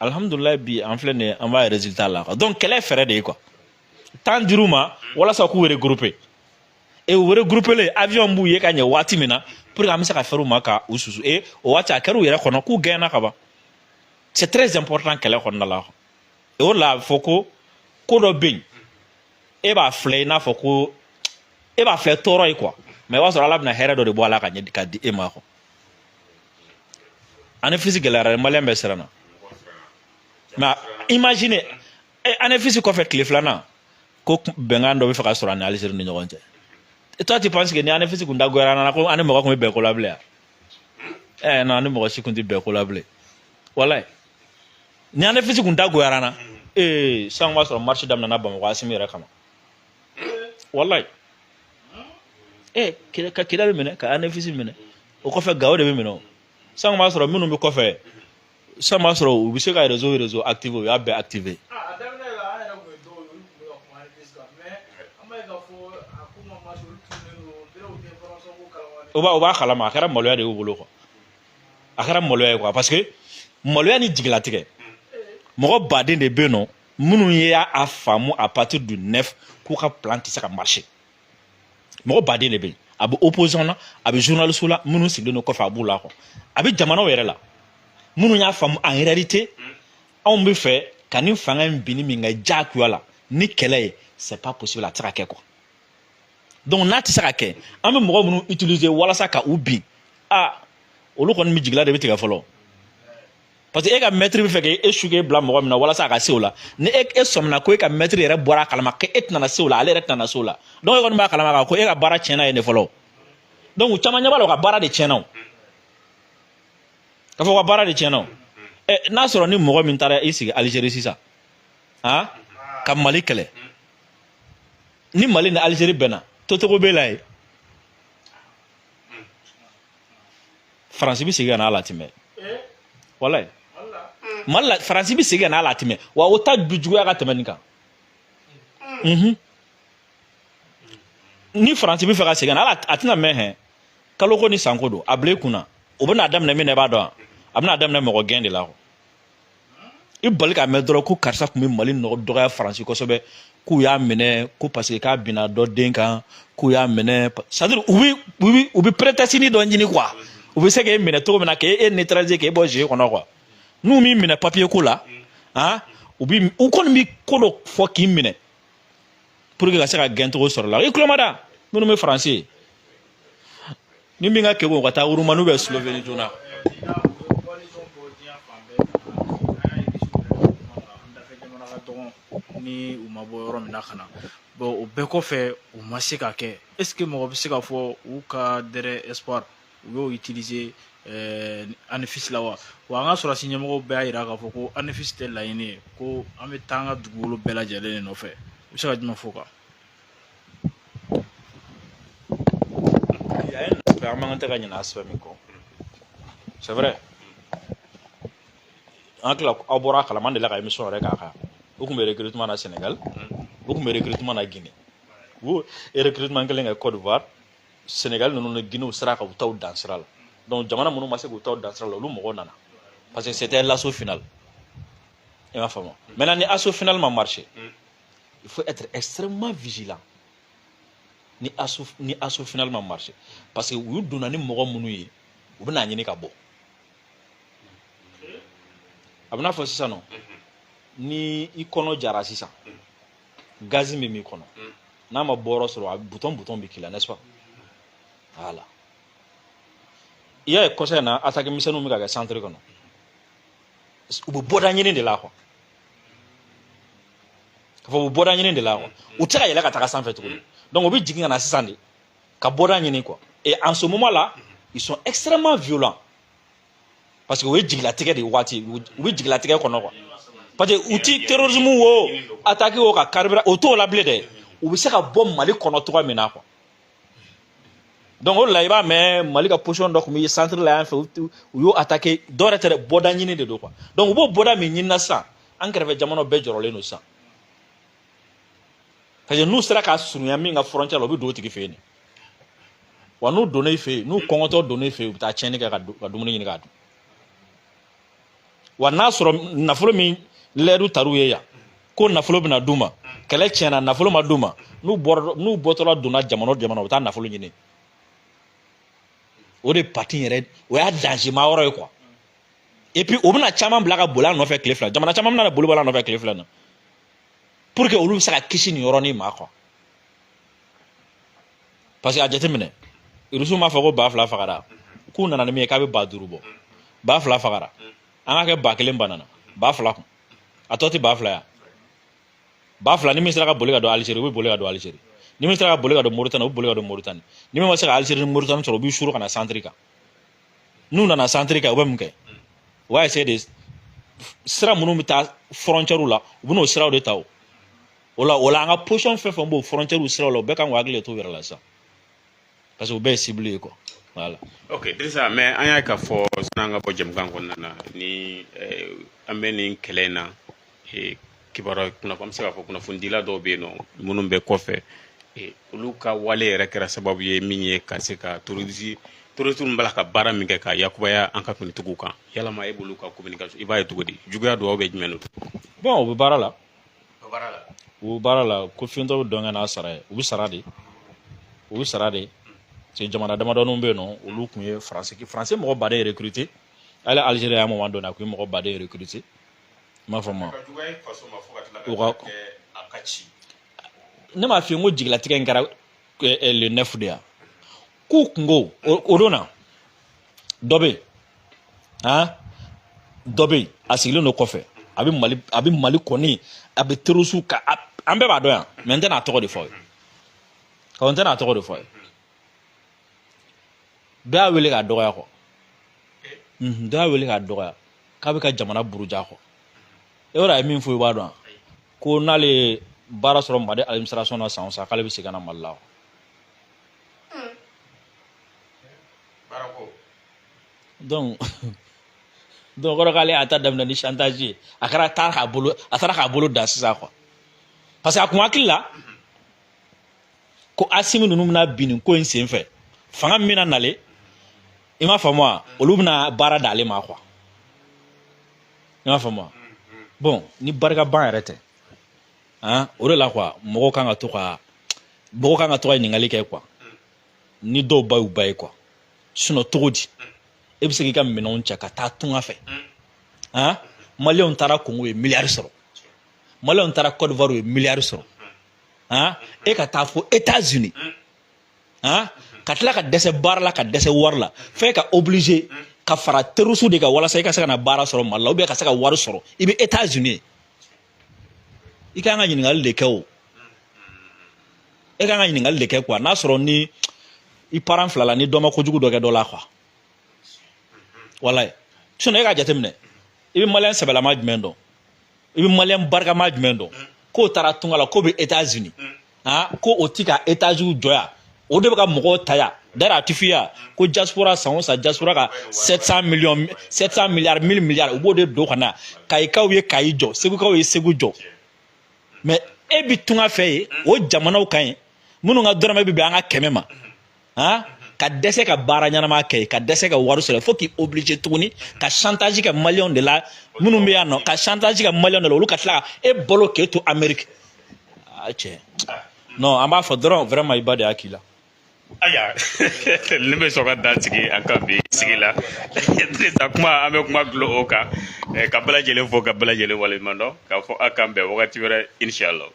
alhamdulillah bi an filɛ nin ye an b'a ye résultat la quoi donc kɛlɛ ye fɛɛrɛ de ye quoi temps dir'u ma walasa k'u regrouper et u regrouper le avion b'u ye ka ɲɛ waati min na pour que an bɛ se ka fɛrɛ u ma ka u susu et o waati a kɛra u yɛrɛ kɔnɔ k'u gagné na ka ban c'est très important kɛlɛ kɔnɔna la et o la a fɔ ko dɔ bɛ yen e b'a filɛ i n'a fɔ ko e b'a filɛ tɔɔrɔ ye quoi mais i b'a sɔrɔ ala bɛna hɛrɛ dɔ de bɔ a la ka di e ma quoi ANEFIS gɛlɛyara maliyɛn bɛɛ siranna mais imaginez ANEFIS kɔfɛ tile filanan ko bɛnkan dɔ bɛ fɛ ka sɔrɔ ani Algérie ni ɲɔgɔn cɛ et toi tu penses que ni ANEFIS kun dagoyara na ko ani mɔgɔ kun bɛ bɛn ko la bilen ya non ani mɔgɔ si kun tɛ bɛn ko la bilen walayi ni ANEFIS kun dagoyara na sisan b'a sɔrɔ marche daminɛna Bamakɔ Asimi yɛrɛ kama walayi ka Kidali minɛ ka ANEFIS minɛ o kɔfɛ Gao de bɛ minɛ o sisan b'a sɔrɔ minnu bɛ kɔfɛ sisan b'a sɔrɔ u bɛ se ka réseau activé u y'a bɛɛ activé o b'a kalama a kɛra maloya de y'u bolo quoi a kɛra maloya ye quoi parce que maloya ni jigilatigɛ mɔgɔ baden de bɛ yen nɔ minnu y'a faamu à partir du 9 k'u ka plan tɛ se ka marcher mɔgɔ baden de bɛ yen a bɛ opposition na a bɛ journaliste la minnu sigilen don kɔfɛ a b'u la quoi a bɛ jamanaw yɛrɛ la minnu y'a faamu en réalité anw bɛ fɛ ka nin fanga in binni min kɛ diyagoya la ni kɛlɛ ye c'est pas possible a tɛ se ka kɛ quoi donc n'a tɛ se ka kɛ an bɛ mɔgɔ minnu utiliser walasa ka u bin olu kɔni bɛ jigila de bɛ tigɛ fɔlɔ parce que e ka maître bɛ fɛ k'e suge bila mɔgɔ min na walasa a ka se o la ni e sɔmina ko e ka maître yɛrɛ bɔra a kalama ko e tɛna se o la ale yɛrɛ tɛna se o la donc e kɔni b'a kalama k'a ko e ka baara tiɲɛna yen de fɔlɔ donc u caman ɲɛ b'a la u ka baara de tiɲɛna o k'a fɔ u ka baara de tiɲɛna o n'a sɔrɔ ni mɔgɔ min taara i sigi Algérie sisan ka Mali kɛlɛ ni Mali ni Algérie bɛnna totogo b'e la ye Faransi bɛ segin ka n'a la tɛmɛ walayi Mali la Faransi bɛ segin ka n'a la tɛmɛ wa o ta juguya ka tɛmɛ nin kan ni Faransi bɛ fɛ ka segin a tɛna mɛn kalo ko ni sanko don a bila i kunna o bɛna daminɛ min na i b'a dɔn a bɛna daminɛ mɔgɔ gɛn de la i bali ka mɛn dɔrɔn ko karisa tun bɛ mali dɔgɔya faransi kosɛbɛ k'u y'a minɛ ko parce que k'a binna dɔ den kan k'u y'a minɛ c'est à dire u bɛ prétexte dɔ ɲini quoi u bɛ se k'e minɛ cogo min na k'e neutraliser k'e bɔ jeu kɔnɔ quoi n'u m'i minɛ papier ko la u kɔni bɛ ko dɔ fɔ k'i minɛ pour que ka se ka gɛn cogo sɔrɔ la i tulo ma da minnu bɛ faransi ye ni min ka kɛ o ka taa Urumani bɛ Slovenie joona. ni u ma bɔ yɔrɔ min na ka na bon o bɛɛ kɔfɛ u ma se ka kɛ est ce que mɔgɔ bɛ se ka fɔ u ka dɛrɛ espoir u y'o utiliser ANEFIS la wa an ka sɔrɔsi ɲɛmɔgɔw bɛɛ y'a yira k'a fɔ ko ANEFIS tɛ laɲini ye ko an bɛ taa an ka dugukolo bɛɛ lajɛlen de nɔfɛ u bɛ se ka jumɛn fɔ o kan. an man tɛ ka ɲinɛ aspect min kɔ c'est vrai an tila aw bɔra a kalama an delila ka émission yɛrɛ k'a kan u tun bɛ recrutement na Sénégal u tun bɛ recrutement na Guinée u ye recrutement kelen kɛ Côte d'Ivoire Sénégal ninnu ni Guinée u sera ka u taw dan sira la donc jamana minnu ma se k'u taw dan sira la olu mɔgɔw nana parce que c'était l'assaut final i m'a faamu maintenant ni assaut final ma marché il faut être extrêmement vigilant ni assaut final ma marché parce que u donna ni mɔgɔ minnu ye u bɛna ɲini ka bɔ a bɛna fɔ sisan nɔ ni i kɔnɔ jara sisan gazi min b'i kɔnɔ n'a ma bɔ yɔrɔ sɔrɔ a bouton bɛ k'i la n'est-ce pas voilà i y'a ye kɔsa in na attaque misɛnninw bɛ ka kɛ centre kɔnɔ u bɛ bɔda ɲini de la quoi k'a fɔ u bɛ bɔda ɲini de la quoi u tɛ se ka yɛlɛ ka taga sanfɛ tuguni donc u bɛ jigin ka na sisan de ka bɔda ɲini quoi et en ce moment là ils sont extrêmement violents parce que u ye jigilatigɛ de waati u bɛ jigilatigɛ kɔnɔ quoi parce que u ti terrorisme wo attaque wo ka carburant o t'o la bilen dɛ u bɛ se ka bɔ Mali kɔnɔ cogoya min na quoi donc o de la i b'a mɛn Mali ka position dɔ tun bɛ centre la yan fɛ u y'o attaqué dɔw yɛrɛ tɛ dɛ bɔda ɲini de don quoi donc u b'o bɔda min ɲinina sisan an kɛrɛfɛ jamanaw bɛɛ jɔrɔlen don sisan parce que n'u sera ka surunya min ka frontière la u bɛ don o tigi fɛ yen wa n'u donna i fɛ yen n'u kɔngɔtɔ donna i fɛ yen u bɛ taa tiɲɛni kɛ ka dumuni ɲini k'a dun wa n'a sɔrɔ nafolo min lɛdu tar'u ye yan ko nafolo bɛna d'u ma kɛlɛ tiɲɛna nafolo ma d'u ma n'u bɔtɔla donna jamana o jamana u bɛ taa nafolo ɲini o de parti yɛrɛ o y'a danger ma yɔrɔ ye quoi et puis o bɛna caman bila ka boli a nɔfɛ tile fila jamana caman bɛna boli a nɔfɛ tile fila na pour que olu bɛ se ka kisi nin yɔrɔnin ma quoi parce que a jateminɛ rusiw m'a fɔ ko ba fila fagara k'u nana ni min ye k'a bɛ ba duuru bɔ ba fila fagara an ka kɛ ba kelen banana ba fila kun a tɔ tɛ ba fila ya ba fila ni min sera ka boli ka don Algérie u bɛ boli ka don Algérie ni min sera ka boli ka don Mauritanie u bɛ boli ka don Mauritanie ni min ma se ka Algérie ni Mauritanie sɔrɔ u bɛ suru ka na centre kan n'u nana centre kan u bɛ mun kɛ u b'a essayer de sira minnu bɛ taa frontière la u bɛ n'o siraw de ta o la an ka position fɛn fɛn b'o frontière siraw la u bɛɛ kan k'u hakili to u yɛrɛ la sisan parce que u bɛɛ ye cible ye quoi voilà. ok Dirisa mais an y'a k'a fɔ sani an ka bɔ jamukan kɔnɔna na ni an bɛ nin kɛlɛ in na kibaruya an bɛ se k'a fɔ kunnafonidila dɔw bɛ yen nɔ minnu bɛ kɔfɛ olu ka wale yɛrɛ kɛra sababu ye min ye ka se ka terroriste min b'a la ka baara min kɛ ka yakubaya an ka kunitigiw kan yalama e b'olu ka communication i b'a ye cogo di juguya don aw bɛ jumɛn don. bon u bɛ baara la u bɛ baara la ko fiyɛntɔ bɛ dɔn ka n'a sara ye u bɛ sara de parce que jamana damadɔninw bɛ yen nɔ olu tun ye faransi mɔgɔ baden ye recruter hali Algérie y'a moment dɔ la a tun ye mɔgɔ baden ye recruter i m'a fɔ ma ne m'a f'i ye n ko jigilatigɛ in kɛra le 9 de yan k'u kungo o don na dɔ bɛ yen dɔ bɛ yen a sigilen don kɔfɛ a bɛ Mali kɔni a bɛ terroriste ka an bɛɛ b'a dɔn yan mais n tɛ n'a tɔgɔ de fɔ ye n tɛ n'a tɔgɔ de fɔ ye bɛɛ y'a wele k'a dɔgɔya kɔ dɔw y'a wele k'a dɔgɔya k'a bɛ ka jamana buruja kɔ e yɛrɛ ye min fɔ i b'a dɔn ko n'ale ye baara sɔrɔ Mali administration na san o san k'ale bɛ segin ka na Mali la donc kɔrɔ k'ale y'a ta daminɛ ni chantage ye a taara k'a bolo da sisan quoi parce que a kun hakili la ko Asimi ninnu bɛna bin nin ko in senfɛ fanga min bɛna nale i m'a faamu wa olu bɛna baara d'ale ma quoi i m'a faamu wa bon ni barika ban yɛrɛ tɛ o de la quoi mɔgɔw kan ka to ka ɲininkali kɛ quoi ni dɔw ba y'u ba ye quoi sinon cogo di e bɛ se k'i ka minɛnw cɛ ka taa tunga fɛ maliyɛnw taara Congo ye miliyari sɔrɔ maliyɛnw taara Côte d'Ivoire ye miliyari sɔrɔ e ka taa fo États-Unis ka tila ka dɛsɛ baara la ka dɛsɛ wari la f'e ka obligé ka fara terroriste de kan walasa i ka se ka na baara sɔrɔ Mali la ou bien ka se ka wari sɔrɔ i bɛ États-Unis i kan ka ɲininkali de kɛ o e kan ka ɲininkali de kɛ quoi n'a sɔrɔ ni i parent fila la ni dɔ ma kojugu dɔ kɛ dɔ la quoi walayi sinon e ka jateminɛ i bɛ maliyɛn sɛbɛlama jumɛn dɔn i bɛ maliyɛn barikama jumɛn dɔn k'o taara tunga la k'o bɛ États-Unis ko o ti ka États-Unis jɔ yan o de bɛ ka mɔgɔw ta yan d'ailleurs a ti f'i ye ko diaspora san o san diaspora ka 700 milliards 1000 milliards u b'o de don ka na Kayikaw ye Kayi jɔ Segukaw ye Segu jɔ mais e bi tunga fɛ ye o jamanaw kan ye minnu ka dɔrɔmɛ bɛ bɛn an ka 100 ma ka dɛsɛ ka baara ɲɛnama kɛ ka dɛsɛ ka wari sɔrɔ fo k'i obligé tuguni ka chantage kɛ maliyɛnw de la minnu bɛ yan nɔ ka chantage kɛ maliyɛnw de la olu ka tila ka e balo k'e to Amérique cɛ non an b'a fɔ dɔrɔn vraiment i ba de y'a k'i la aya ne bɛ sɔn ka da sigi an ka bi sigi la kuma an bɛ kuma gulo o kan ka bɛɛ lajɛlen fo ka bɛɛ lajɛlen waleɲuman dɔn k'a fɔ a kan bɛn wagati wɛrɛ inchallah